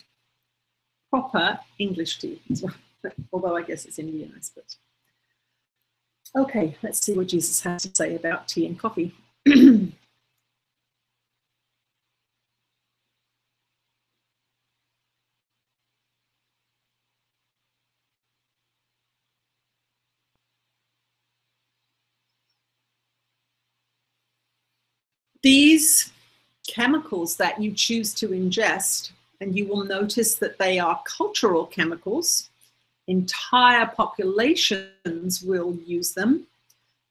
Proper English tea, although I guess it's Indian, I suppose. Okay, let's see what Jesus has to say about tea and coffee. These chemicals that you choose to ingest, and you will notice that they are cultural chemicals, entire populations will use them.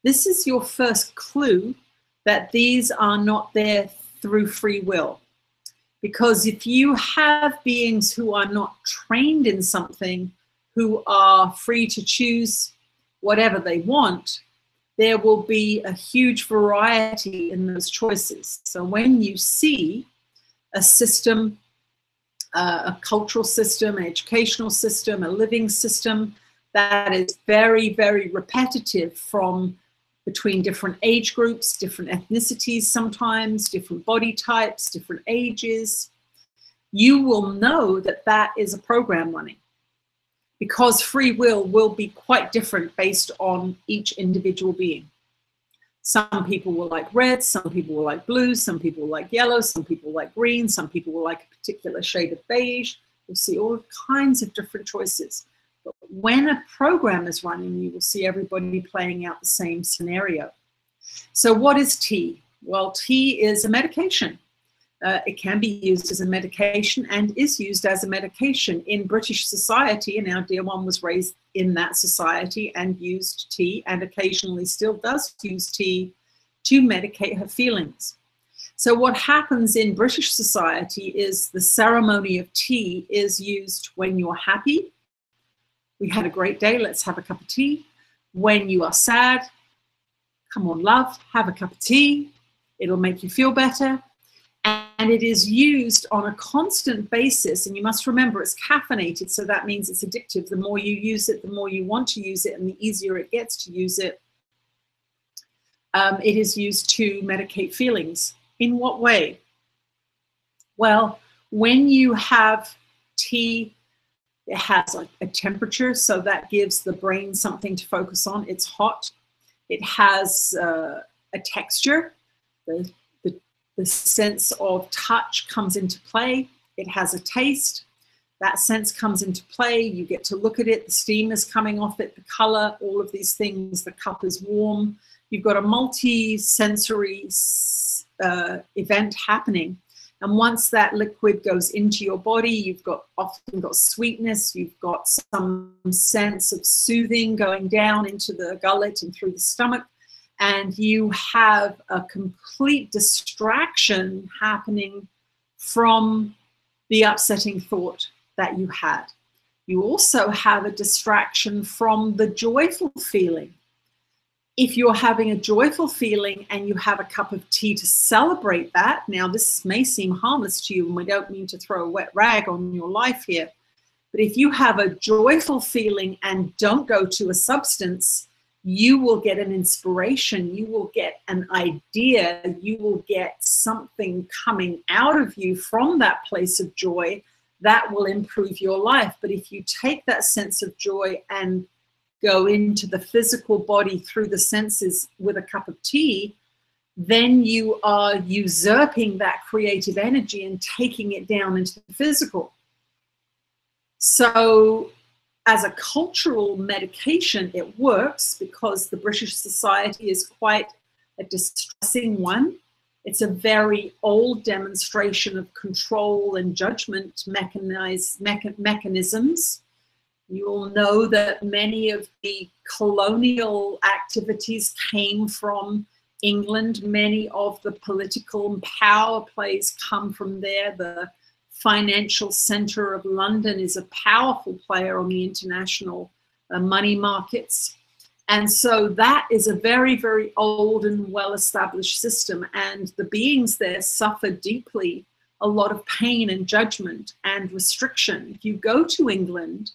This is your first clue that these are not there through free will. Because if you have beings who are not trained in something, who are free to choose whatever they want, there will be a huge variety in those choices. So when you see a system, a cultural system, an educational system, a living system that is very, very repetitive from between different age groups, different ethnicities sometimes, different body types, different ages, you will know that that is a program running. Because free will be quite different based on each individual being. Some people will like red, some people will like blue, some people will like yellow, some people like green, some people will like a particular shade of beige. You'll see all kinds of different choices. But when a program is running, you will see everybody playing out the same scenario. So what is tea? Well, tea is a medication. It can be used as a medication and is used as a medication in British society, and our dear one was raised in that society and used tea, and occasionally still does use tea to medicate her feelings. So what happens in British society is the ceremony of tea is used when you're happy. We had a great day, let's have a cup of tea. When you are sad, come on, love, have a cup of tea. It'll make you feel better. And it is used on a constant basis. And you must remember it's caffeinated, so that means it's addictive. The more you use it, the more you want to use it, and the easier it gets to use it. It is used to medicate feelings. In what way? Well, when you have tea, it has a temperature, so that gives the brain something to focus on. It's hot. It has a texture. The sense of touch comes into play. It has a taste. That sense comes into play. You get to look at it. The steam is coming off it, the color, all of these things. The cup is warm. You've got a multi-sensory event happening. And once that liquid goes into your body, you've often got sweetness. You've got some sense of soothing going down into the gullet and through the stomach. And you have a complete distraction happening from the upsetting thought that you had. You also have a distraction from the joyful feeling. If you're having a joyful feeling and you have a cup of tea to celebrate that, now this may seem harmless to you and we don't mean to throw a wet rag on your life here, but if you have a joyful feeling and don't go to a substance, you will get an inspiration, you will get an idea, you will get something coming out of you from that place of joy that will improve your life. But if you take that sense of joy and go into the physical body through the senses with a cup of tea, then you are usurping that creative energy and taking it down into the physical. So as a cultural medication, it works because the British society is quite a distressing one. It's a very old demonstration of control and judgment mechanisms. You will know that many of the colonial activities came from England. Many of the political power plays come from there. The financial center of London is a powerful player on the international money markets. And so that is a very, very old and well-established system. And the beings there suffer deeply a lot of pain and judgment and restriction. If you go to England,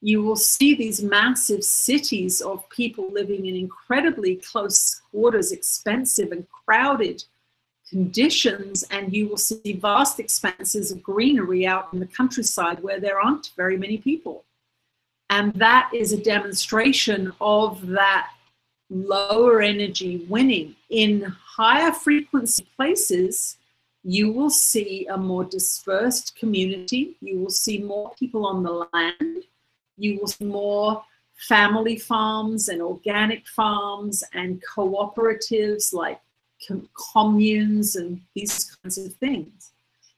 you will see these massive cities of people living in incredibly close quarters, expensive and crowded conditions, and you will see vast expanses of greenery out in the countryside where there aren't very many people. And that is a demonstration of that lower energy winning. In higher frequency places, you will see a more dispersed community. You will see more people on the land. You will see more family farms and organic farms and cooperatives like communes and these kinds of things,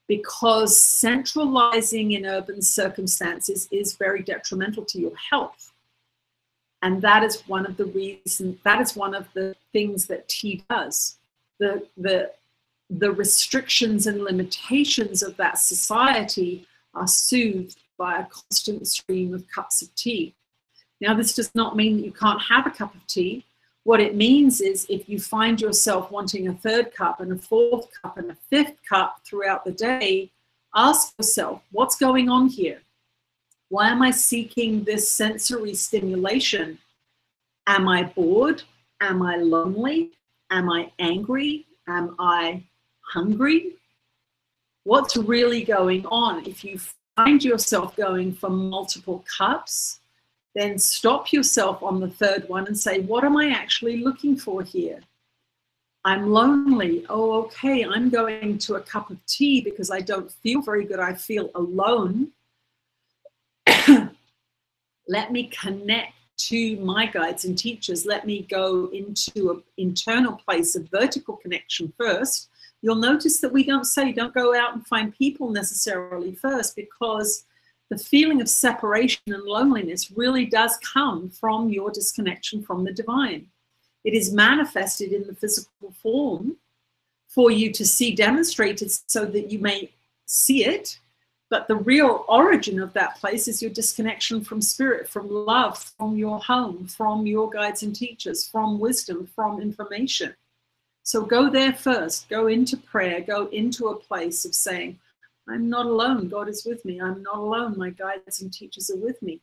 because centralizing in urban circumstances is very detrimental to your health. And that is one of the reasons, that is one of the things that tea does. The restrictions and limitations of that society are soothed by a constant stream of cups of tea. Now, this does not mean that you can't have a cup of tea. What it means is if you find yourself wanting a third cup and a fourth cup and a fifth cup throughout the day, ask yourself, what's going on here? Why am I seeking this sensory stimulation? Am I bored? Am I lonely? Am I angry? Am I hungry? What's really going on? If you find yourself going for multiple cups, then stop yourself on the third one and say, what am I actually looking for here? I'm lonely. Oh, okay, I'm going to a cup of tea because I don't feel very good. I feel alone. Let me connect to my guides and teachers. Let me go into an internal place of vertical connection first. You'll notice that we don't say, don't go out and find people necessarily first, because the feeling of separation and loneliness really does come from your disconnection from the divine. It is manifested in the physical form for you to see demonstrated so that you may see it. But the real origin of that place is your disconnection from spirit, from love, from your home, from your guides and teachers, from wisdom, from information. So go there first, go into prayer, go into a place of saying, I'm not alone, God is with me. I'm not alone, my guides and teachers are with me.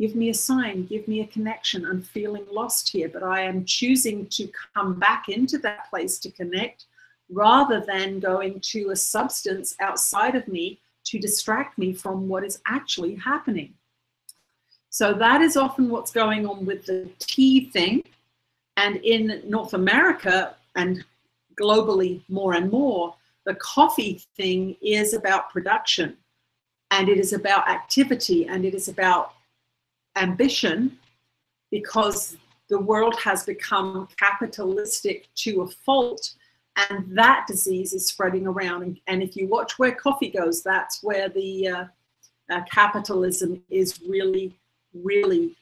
Give me a sign, give me a connection. I'm feeling lost here, but I am choosing to come back into that place to connect rather than going to a substance outside of me to distract me from what is actually happening. So that is often what's going on with the tea thing. And in North America and globally more and more, the coffee thing is about production, and it is about activity, and it is about ambition, because the world has become capitalistic to a fault, and that disease is spreading around. And if you watch where coffee goes, that's where the capitalism is really, really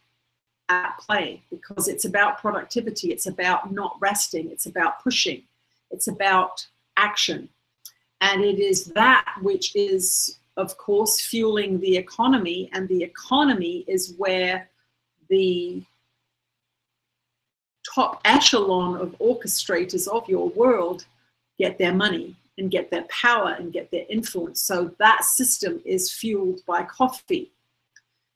at play, because it's about productivity, it's about not resting, it's about pushing, it's about action. And it is that which is, of course, fueling the economy, and the economy is where the top echelon of orchestrators of your world get their money and get their power and get their influence. So that system is fueled by coffee.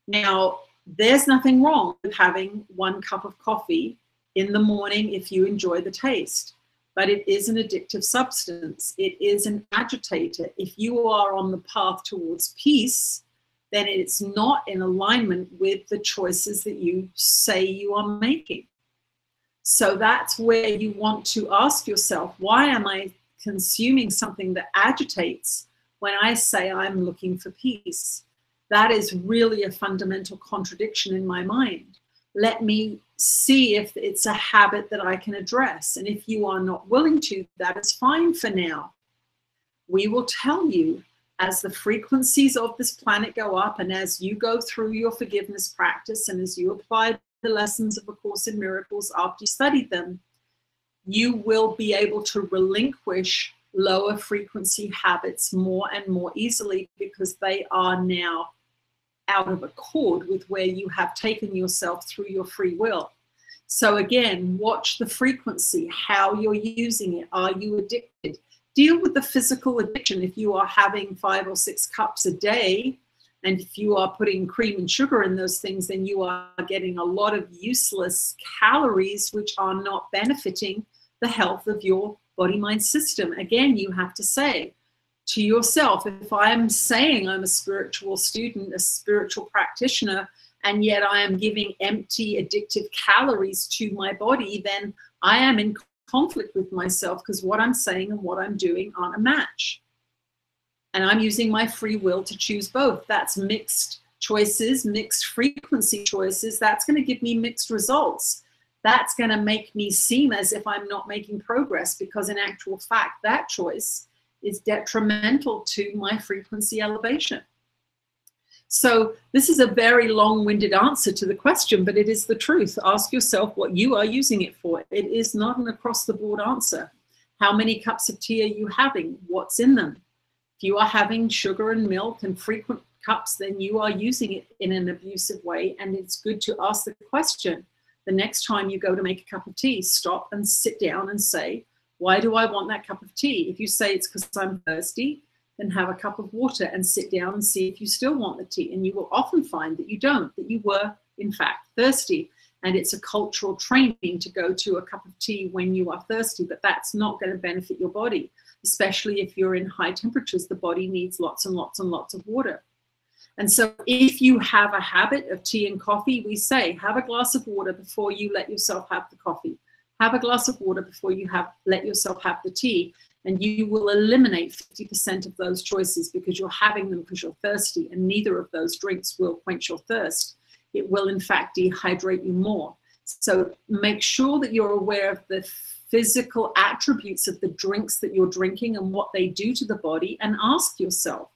Now, there's nothing wrong with having 1 cup of coffee in the morning if you enjoy the taste, but it is an addictive substance. It is an agitator. If you are on the path towards peace, then it's not in alignment with the choices that you say you are making. So that's where you want to ask yourself, why am I consuming something that agitates when I say I'm looking for peace? That is really a fundamental contradiction in my mind. Let me see if it's a habit that I can address. And if you are not willing to, that is fine for now. We will tell you as the frequencies of this planet go up, and as you go through your forgiveness practice, and as you apply the lessons of A Course in Miracles after you studied them, you will be able to relinquish lower frequency habits more and more easily, because they are now out of accord with where you have taken yourself through your free will. So again, watch the frequency, how you're using it. Are you addicted? Deal with the physical addiction. If you are having 5 or 6 cups a day, and if you are putting cream and sugar in those things, then you are getting a lot of useless calories, which are not benefiting the health of your body-mind system. Again, you have to say to yourself, if I'm saying I'm a spiritual student, a spiritual practitioner, and yet I am giving empty, addictive calories to my body, then I am in conflict with myself, because what I'm saying and what I'm doing aren't a match. And I'm using my free will to choose both. That's mixed choices, mixed frequency choices. That's going to give me mixed results. That's going to make me seem as if I'm not making progress, because in actual fact, that choice is detrimental to my frequency elevation. So this is a very long-winded answer to the question, but it is the truth. Ask yourself what you are using it for. It is not an across-the-board answer. How many cups of tea are you having? What's in them? If you are having sugar and milk and frequent cups, then you are using it in an abusive way. And it's good to ask the question, the next time you go to make a cup of tea, stop and sit down and say, why do I want that cup of tea? If you say it's because I'm thirsty, then have a cup of water and sit down and see if you still want the tea. And you will often find that you don't, that you were, in fact, thirsty. And it's a cultural training to go to a cup of tea when you are thirsty, but that's not going to benefit your body, especially if you're in high temperatures. The body needs lots and lots and lots of water. And so if you have a habit of tea and coffee, we say, have a glass of water before you let yourself have the coffee. Have a glass of water before you let yourself have the tea. And you will eliminate 50% of those choices, because you're having them because you're thirsty, and neither of those drinks will quench your thirst. It will, in fact, dehydrate you more. So make sure that you're aware of the physical attributes of the drinks that you're drinking and what they do to the body, and ask yourself,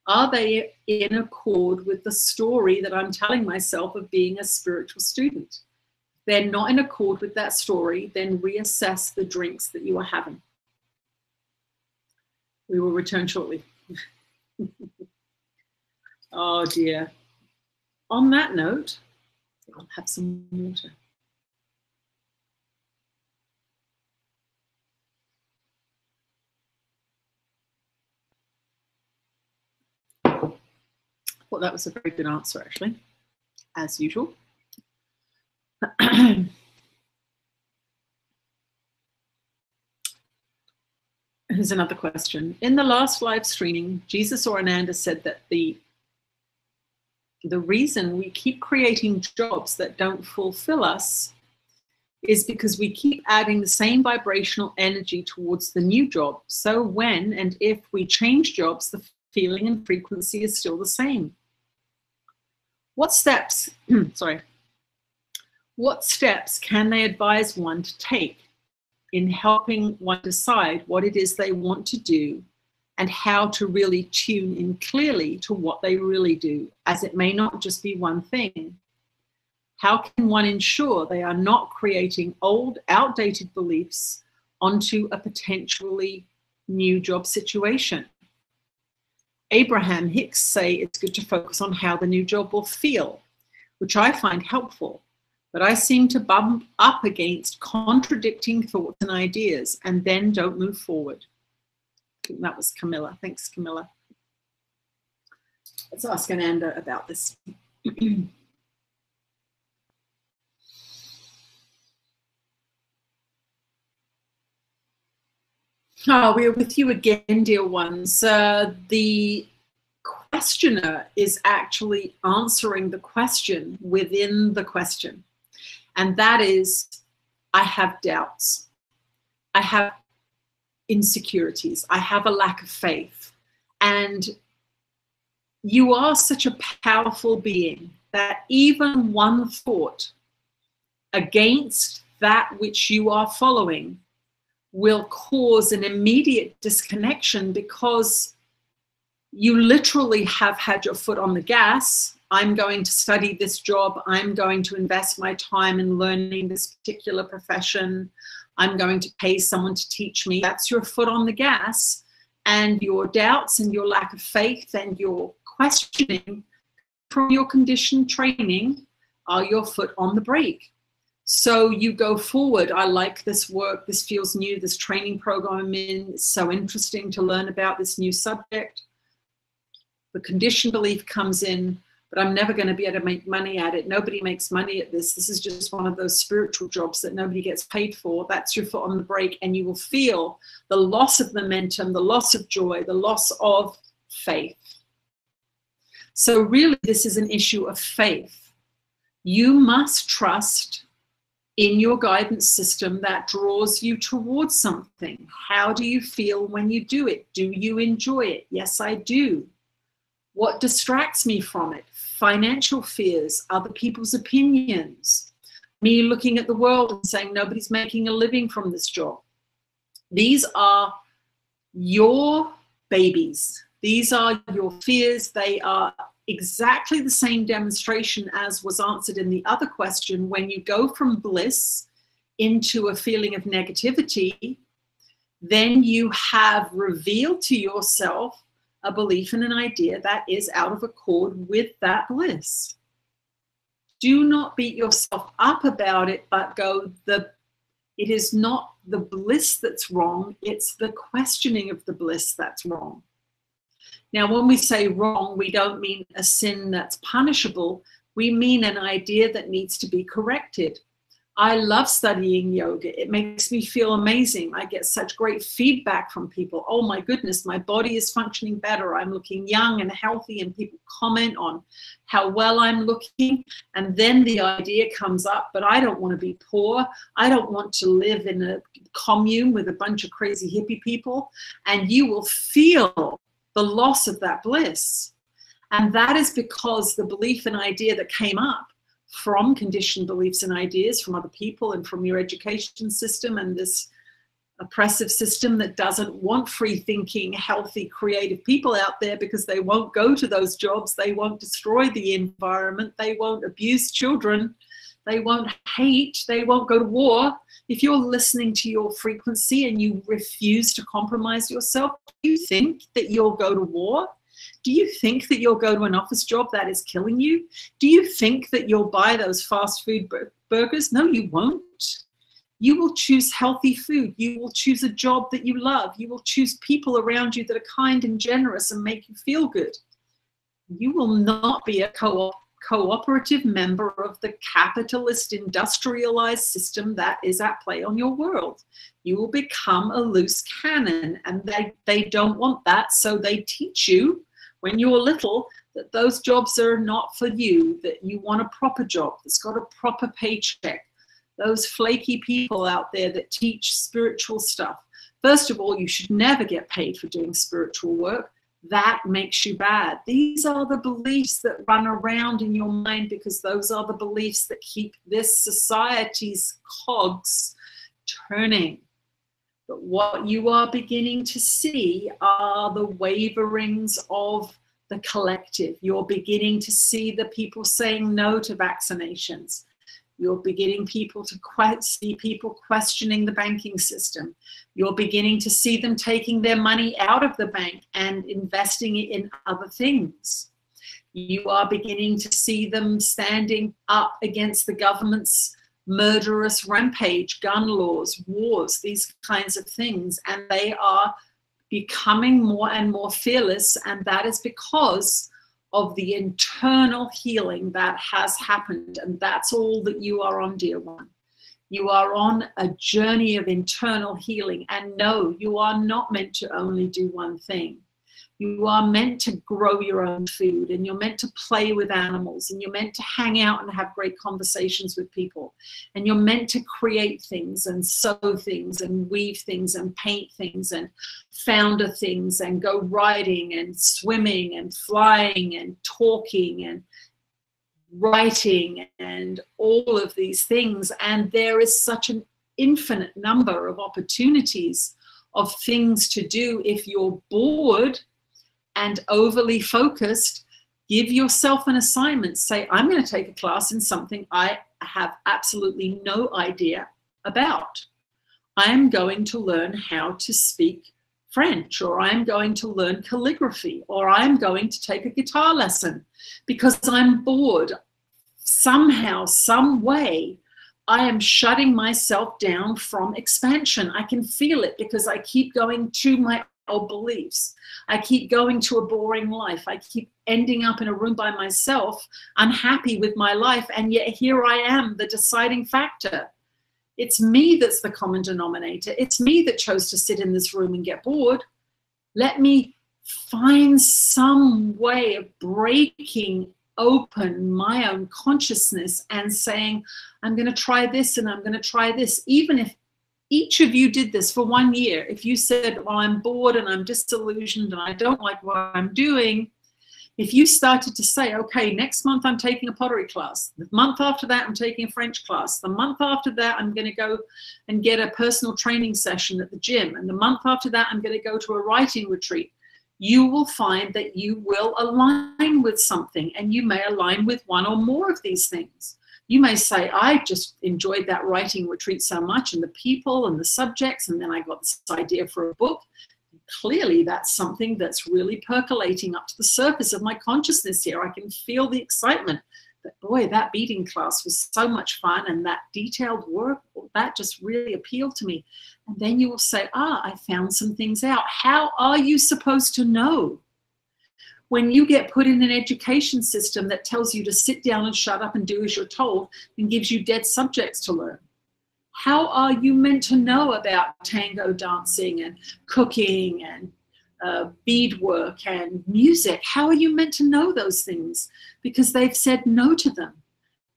are they in accord with the story that I'm telling myself of being a spiritual student? If they're not in accord with that story, then reassess the drinks that you are having. We will return shortly. Oh dear. On that note, I'll have some water. Well, that was a very good answer, actually, as usual. Here's another question. In the last live streaming, Jesus or Ananda said that the reason we keep creating jobs that don't fulfill us is because we keep adding the same vibrational energy towards the new job. So when and if we change jobs, the feeling and frequency is still the same. What steps, what steps can they advise one to take in helping one decide what it is they want to do, and how to really tune in clearly to what they really do, as it may not just be one thing? How can one ensure they are not creating old, outdated beliefs onto a potentially new job situation? Abraham Hicks say it's good to focus on how the new job will feel, which I find helpful. But I seem to bump up against contradicting thoughts and ideas, and then don't move forward. I think that was Camilla. Thanks, Camilla. Let's ask Ananda about this. Oh, we're with you again, dear ones. The questioner is actually answering the question within the question. And that is, I have doubts. I have insecurities. I have a lack of faith. And you are such a powerful being that even one thought against that which you are following will cause an immediate disconnection, because you literally have had your foot on the gas. I'm going to study this job. I'm going to invest my time in learning this particular profession. I'm going to pay someone to teach me. That's your foot on the gas. And your doubts and your lack of faith and your questioning from your conditioned training are your foot on the brake. So you go forward. I like this work. This feels new. This training program I'm in is so interesting to learn about this new subject. The conditioned belief comes in, but I'm never going to be able to make money at it. Nobody makes money at this. This is just one of those spiritual jobs that nobody gets paid for. That's your foot on the brake, and you will feel the loss of momentum, the loss of joy, the loss of faith. So really, this is an issue of faith. You must trust in your guidance system that draws you towards something. How do you feel when you do it? Do you enjoy it? Yes, I do. What distracts me from it? Financial fears, other people's opinions, me looking at the world and saying nobody's making a living from this job. These are your babies. These are your fears. They are exactly the same demonstration as was answered in the other question. When you go from bliss into a feeling of negativity, then you have revealed to yourself a belief and an idea that is out of accord with that bliss. Do not beat yourself up about it, but go, it is not the bliss that's wrong, it's the questioning of the bliss that's wrong. Now, when we say wrong, we don't mean a sin that's punishable. We mean an idea that needs to be corrected. I love studying yoga. It makes me feel amazing. I get such great feedback from people. Oh my goodness, my body is functioning better. I'm looking young and healthy, and people comment on how well I'm looking. And then the idea comes up, but I don't want to be poor. I don't want to live in a commune with a bunch of crazy hippie people. And you will feel the loss of that bliss. And that is because the belief and idea that came up from conditioned beliefs and ideas from other people and from your education system and this oppressive system that doesn't want free thinking, healthy, creative people out there, because they won't go to those jobs, they won't destroy the environment, they won't abuse children, they won't hate, they won't go to war. If you're listening to your frequency and you refuse to compromise yourself, do you think that you'll go to war? Do you think that you'll go to an office job that is killing you? Do you think that you'll buy those fast food burgers? No, you won't. You will choose healthy food. You will choose a job that you love. You will choose people around you that are kind and generous and make you feel good. You will not be a cooperative member of the capitalist industrialized system that is at play on your world. You will become a loose cannon, and they don't want that, so they teach you when you're little that those jobs are not for you, that you want a proper job that's got a proper paycheck. Those flaky people out there that teach spiritual stuff. First of all, you should never get paid for doing spiritual work. That makes you bad. These are the beliefs that run around in your mind, because those are the beliefs that keep this society's cogs turning. But what you are beginning to see are the waverings of the collective. You're beginning to see the people saying no to vaccinations. You're beginning to see people questioning the banking system. You're beginning to see them taking their money out of the bank and investing it in other things. You are beginning to see them standing up against the government's murderous rampage, gun laws, wars, these kinds of things. And they are becoming more and more fearless. And that is because of the internal healing that has happened. And that's all that you are on, dear one. You are on a journey of internal healing. And no, you are not meant to only do one thing. You are meant to grow your own food, and you're meant to play with animals, and you're meant to hang out and have great conversations with people. And you're meant to create things and sew things and weave things and paint things and founder things and go riding and swimming and flying and talking and writing and all of these things. And there is such an infinite number of opportunities of things to do. If you're bored and overly focused, give yourself an assignment. Say, I'm going to take a class in something I have absolutely no idea about. I'm going to learn how to speak French, or I'm going to learn calligraphy, or I'm going to take a guitar lesson because I'm bored. Somehow, some way, I am shutting myself down from expansion. I can feel it because I keep going to my old beliefs. I keep going to a boring life. I keep ending up in a room by myself, unhappy with my life, and yet here I am, the deciding factor. It's me that's the common denominator. It's me that chose to sit in this room and get bored. Let me find some way of breaking open my own consciousness and saying, I'm going to try this and I'm going to try this. Even if each of you did this for 1 year, if you said, well, I'm bored and I'm disillusioned and I don't like what I'm doing, if you started to say, okay, next month I'm taking a pottery class, the month after that I'm taking a French class, the month after that I'm going to go and get a personal training session at the gym, and the month after that I'm going to go to a writing retreat, you will find that you will align with something, and you may align with one or more of these things. You may say, I just enjoyed that writing retreat so much, and the people and the subjects, and then I got this idea for a book. Clearly that's something that's really percolating up to the surface of my consciousness here. I can feel the excitement that, boy, that beading class was so much fun, and that detailed work, that just really appealed to me. And then you will say, I found some things out. How are you supposed to know? When you get put in an education system that tells you to sit down and shut up and do as you're told and gives you dead subjects to learn, how are you meant to know about tango dancing and cooking and beadwork and music? How are you meant to know those things? Because they've said no to them.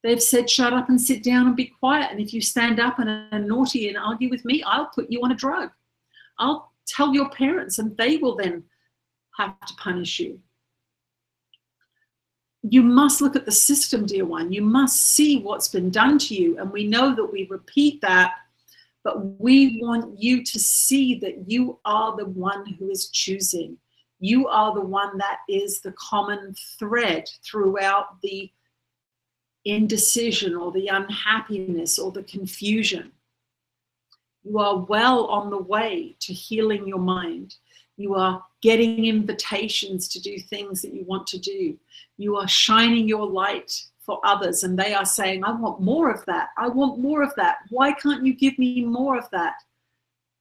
They've said, shut up and sit down and be quiet. And if you stand up and are naughty and argue with me, I'll put you on a drug. I'll tell your parents and they will then have to punish you. You must look at the system, dear one. You must see what's been done to you. And we know that we repeat that, but we want you to see that you are the one who is choosing. You are the one that is the common thread throughout the indecision or the unhappiness or the confusion. You are well on the way to healing your mind. You are getting invitations to do things that you want to do. You are shining your light for others, and they are saying, I want more of that. I want more of that. Why can't you give me more of that?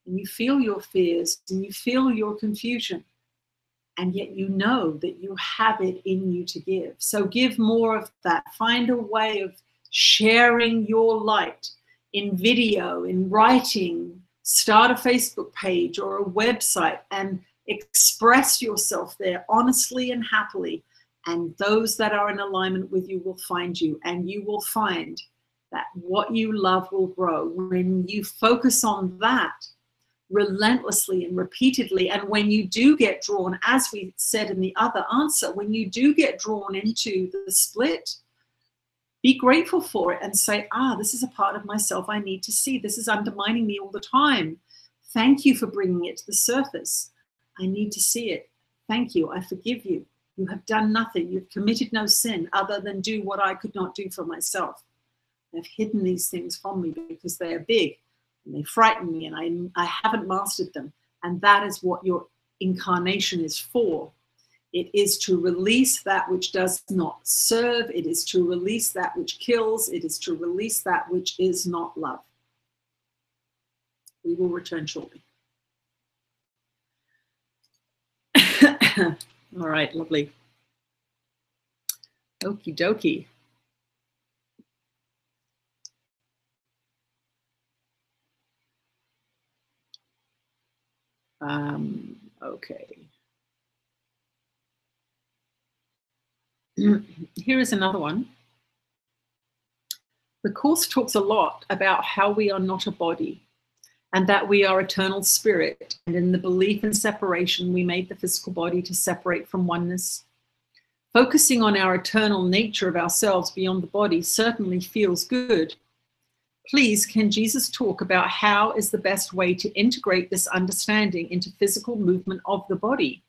And you feel your fears and you feel your confusion, and yet you know that you have it in you to give. So give more of that. Find a way of sharing your light in video, in writing. Start a Facebook page or a website and express yourself there honestly and happily. And those that are in alignment with you will find you, and you will find that what you love will grow. When you focus on that relentlessly and repeatedly, and when you do get drawn, as we said in the other answer, when you do get drawn into the split, be grateful for it and say, this is a part of myself I need to see. This is undermining me all the time. Thank you for bringing it to the surface. I need to see it. Thank you. I forgive you. You have done nothing. You've committed no sin other than do what I could not do for myself. I've hidden these things from me because they are big and they frighten me, and I haven't mastered them. And that is what your incarnation is for. It is to release that which does not serve. It is to release that which kills. It is to release that which is not love. We will return shortly. All right, lovely. Okie dokie. Okay. Here is another one. The Course talks a lot about how we are not a body and that we are eternal spirit. And in the belief in separation, we made the physical body to separate from oneness. Focusing on our eternal nature of ourselves beyond the body certainly feels good. Please, can Jesus talk about how is the best way to integrate this understanding into physical movement of the body?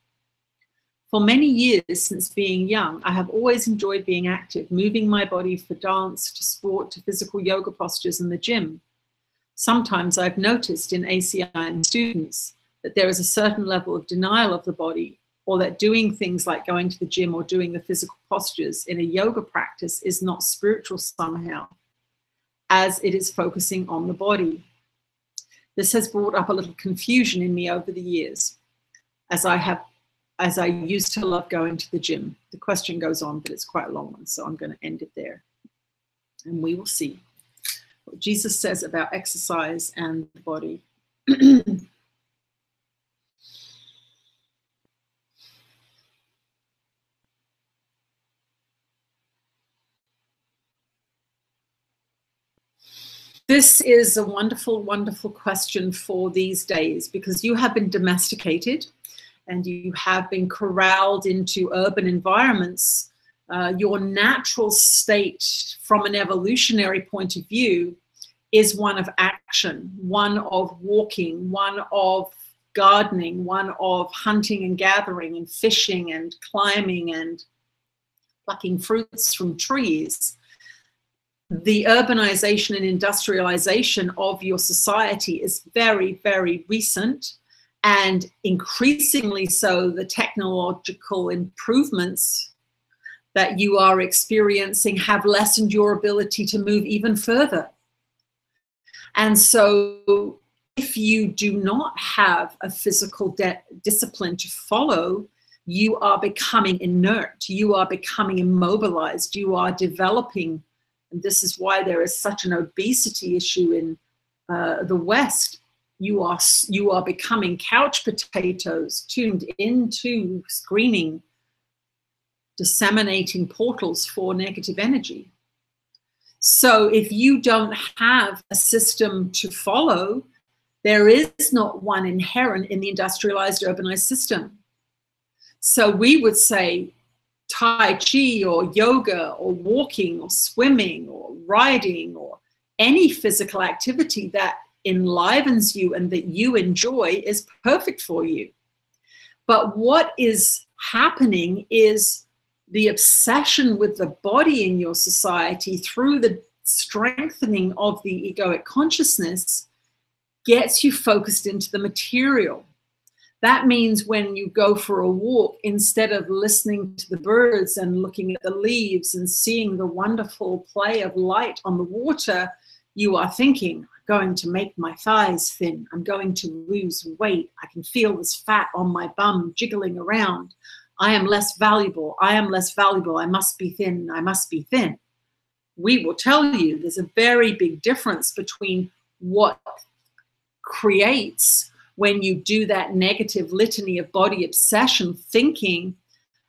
For many years since being young, I have always enjoyed being active, moving my body for dance, to sport, to physical yoga postures in the gym. Sometimes I've noticed in ACIM students that there is a certain level of denial of the body, or that doing things like going to the gym or doing the physical postures in a yoga practice is not spiritual somehow, as it is focusing on the body. This has brought up a little confusion in me over the years, as I used to love going to the gym. The question goes on, but it's quite a long one, so I'm going to end it there. And we will see what Jesus says about exercise and the body. This is a wonderful, wonderful question for these days, because you have been domesticated and you have been corralled into urban environments. Your natural state from an evolutionary point of view is one of action, one of walking, one of gardening, one of hunting and gathering and fishing and climbing and plucking fruits from trees. The urbanization and industrialization of your society is very, very recent, and increasingly so the technological improvements that you are experiencing have lessened your ability to move even further. And so if you do not have a physical discipline to follow, you are becoming inert, you are becoming immobilized, you are developing. And this is why there is such an obesity issue in the West. You are becoming couch potatoes, tuned into screening, disseminating portals for negative energy. So if you don't have a system to follow, there is not one inherent in the industrialized, urbanized system. So we would say Tai Chi or yoga or walking or swimming or riding or any physical activity that enlivens you and that you enjoy is perfect for you. But what is happening is the obsession with the body in your society, through the strengthening of the egoic consciousness, gets you focused into the material. That means when you go for a walk, instead of listening to the birds and looking at the leaves and seeing the wonderful play of light on the water, you are thinking, I'm going to make my thighs thin. I'm going to lose weight. I can feel this fat on my bum jiggling around. I am less valuable. I am less valuable. I must be thin. I must be thin. We will tell you there's a very big difference between what creates when you do that negative litany of body obsession thinking,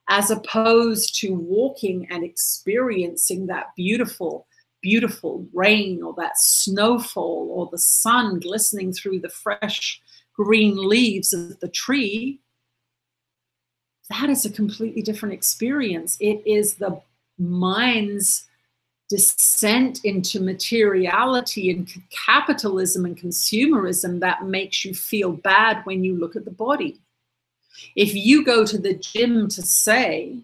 as opposed to walking and experiencing that beautiful, beautiful rain or that snowfall or the sun glistening through the fresh green leaves of the tree. That is a completely different experience. It is the mind's descent into materiality and capitalism and consumerism that makes you feel bad when you look at the body. If you go to the gym to say,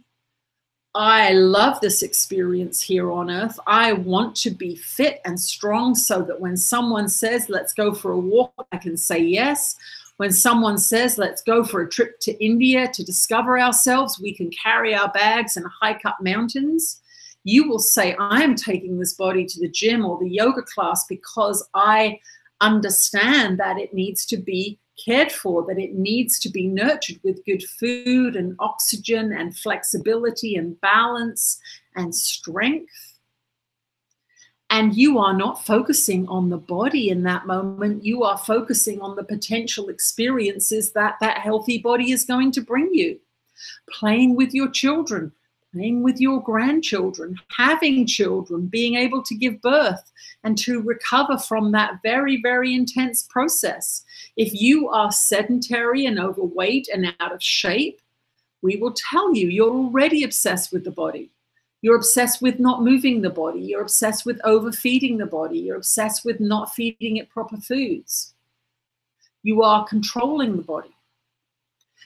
I love this experience here on earth, I want to be fit and strong so that when someone says, let's go for a walk, I can say yes. When someone says, let's go for a trip to India to discover ourselves, we can carry our bags and hike up mountains. You will say, I am taking this body to the gym or the yoga class because I understand that it needs to be cared for, that it needs to be nurtured with good food and oxygen and flexibility and balance and strength. And you are not focusing on the body in that moment. You are focusing on the potential experiences that that healthy body is going to bring you. Playing with your children, playing with your grandchildren, having children, being able to give birth and to recover from that very, very intense process. If you are sedentary and overweight and out of shape, we will tell you you're already obsessed with the body. You're obsessed with not moving the body. You're obsessed with overfeeding the body. You're obsessed with not feeding it proper foods. You are controlling the body.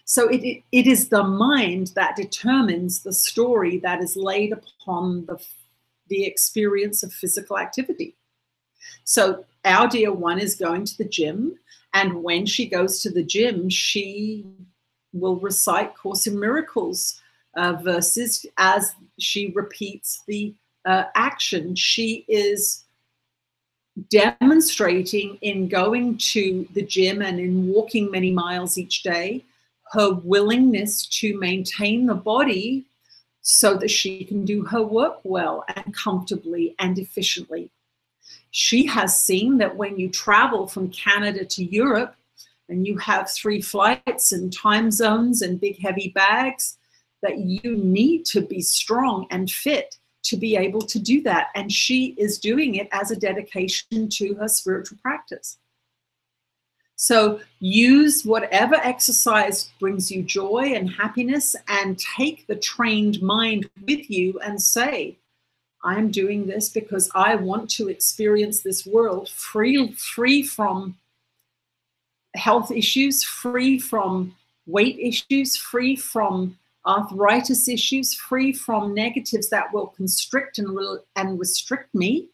So it is the mind that determines the story that is laid upon the experience of physical activity. So our dear one is going to the gym, and when she goes to the gym, she will recite Course in Miracles verses as she repeats the action. She is demonstrating in going to the gym and in walking many miles each day her willingness to maintain the body so that she can do her work well and comfortably and efficiently. She has seen that when you travel from Canada to Europe and you have 3 flights and time zones and big heavy bags, that you need to be strong and fit to be able to do that. And she is doing it as a dedication to her spiritual practice. So use whatever exercise brings you joy and happiness, and take the trained mind with you and say, I'm doing this because I want to experience this world free from health issues, free from weight issues, free from arthritis issues, free from negatives that will constrict and restrict me.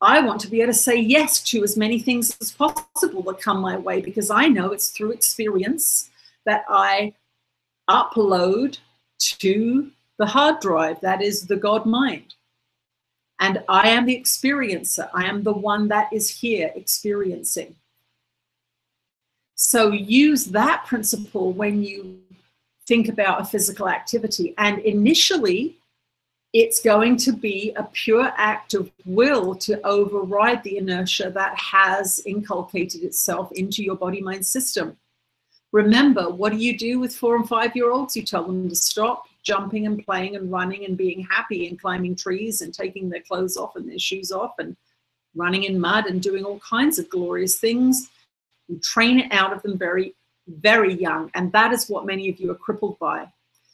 I want to be able to say yes to as many things as possible that come my way, because I know it's through experience that I upload to the hard drive that is the God mind. And I am the experiencer. I am the one that is here experiencing. So use that principle when you think about a physical activity. And initially, it's going to be a pure act of will to override the inertia that has inculcated itself into your body-mind system. Remember, what do you do with 4- and 5-year-olds? You tell them to stop jumping and playing and running and being happy and climbing trees and taking their clothes off and their shoes off and running in mud and doing all kinds of glorious things. You train it out of them very, very young. And that is what many of you are crippled by.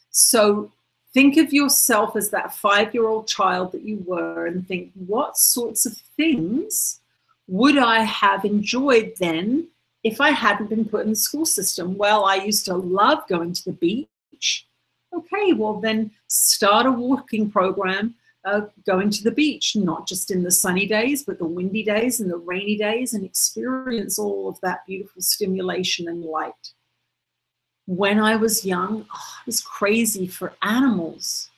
So think of yourself as that 5-year-old child that you were, and think, what sorts of things would I have enjoyed then if I hadn't been put in the school system? Well, I used to love going to the beach. Okay, well then start a walking program, going to the beach, not just in the sunny days, but the windy days and the rainy days, and experience all of that beautiful stimulation and light. When I was young, I was crazy for animals.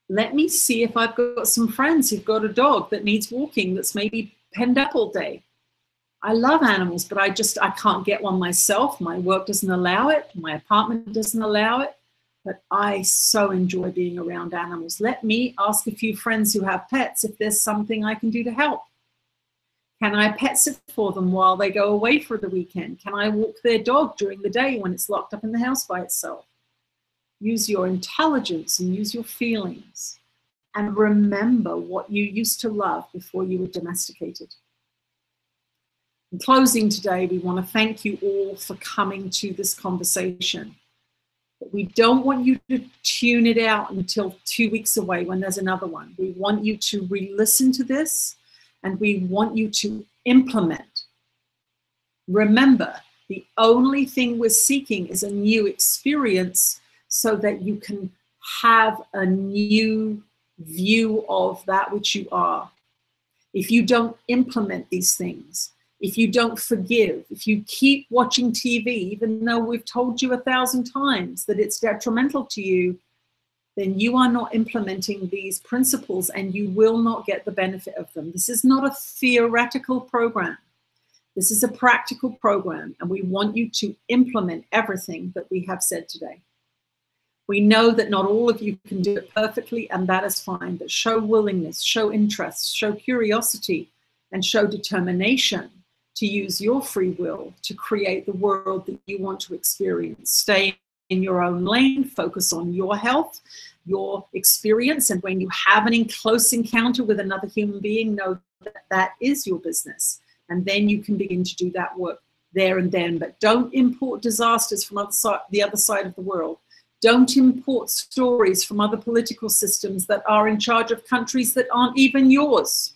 Let me see if I've got some friends who've got a dog that needs walking, that's maybe penned up all day. I love animals, but I can't get one myself. My work doesn't allow it. My apartment doesn't allow it. But I so enjoy being around animals. Let me ask a few friends who have pets if there's something I can do to help. Can I pet sit for them while they go away for the weekend? Can I walk their dog during the day when it's locked up in the house by itself? Use your intelligence and use your feelings. And remember what you used to love before you were domesticated. In closing today, we want to thank you all for coming to this conversation. But we don't want you to tune it out until 2 weeks away when there's another one. We want you to re-listen to this, and we want you to implement. Remember, the only thing we're seeking is a new experience so that you can have a new view of that which you are. If you don't implement these things, if you don't forgive, if you keep watching TV, even though we've told you 1,000 times that it's detrimental to you, then you are not implementing these principles and you will not get the benefit of them. This is not a theoretical program. This is a practical program, and we want you to implement everything that we have said today. We know that not all of you can do it perfectly, and that is fine, but show willingness, show interest, show curiosity, and show determination to use your free will to create the world that you want to experience. Stay in your own lane, focus on your health, your experience, and when you have an close encounter with another human being, know that that is your business. And then you can begin to do that work there and then. But don't import disasters from the other side of the world. Don't import stories from other political systems that are in charge of countries that aren't even yours.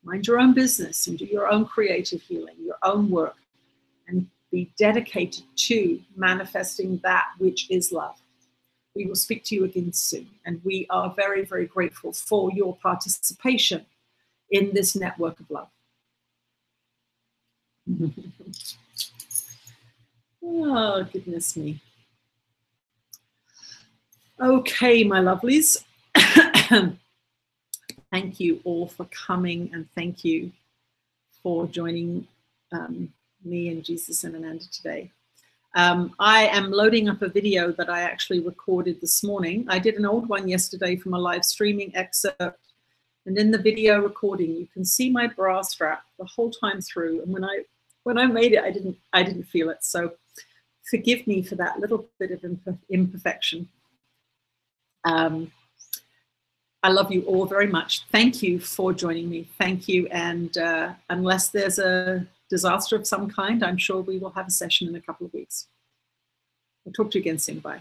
Mind your own business and do your own creative healing, your own work, and be dedicated to manifesting that which is love. We will speak to you again soon, and we are very, very grateful for your participation in this network of love. Oh, goodness me. Okay, my lovelies. Thank you all for coming, and thank you for joining me and Jesus and Ananda today. I am loading up a video that I actually recorded this morning. I did an old one yesterday from a live streaming excerpt, and in the video recording, you can see my bra strap the whole time through. And when I made it, I didn't feel it. So forgive me for that little bit of imperfection. I love you all very much. Thank you for joining me. Thank you. And unless there's a disaster of some kind, I'm sure we will have a session in a couple of weeks. I'll talk to you again soon. Bye.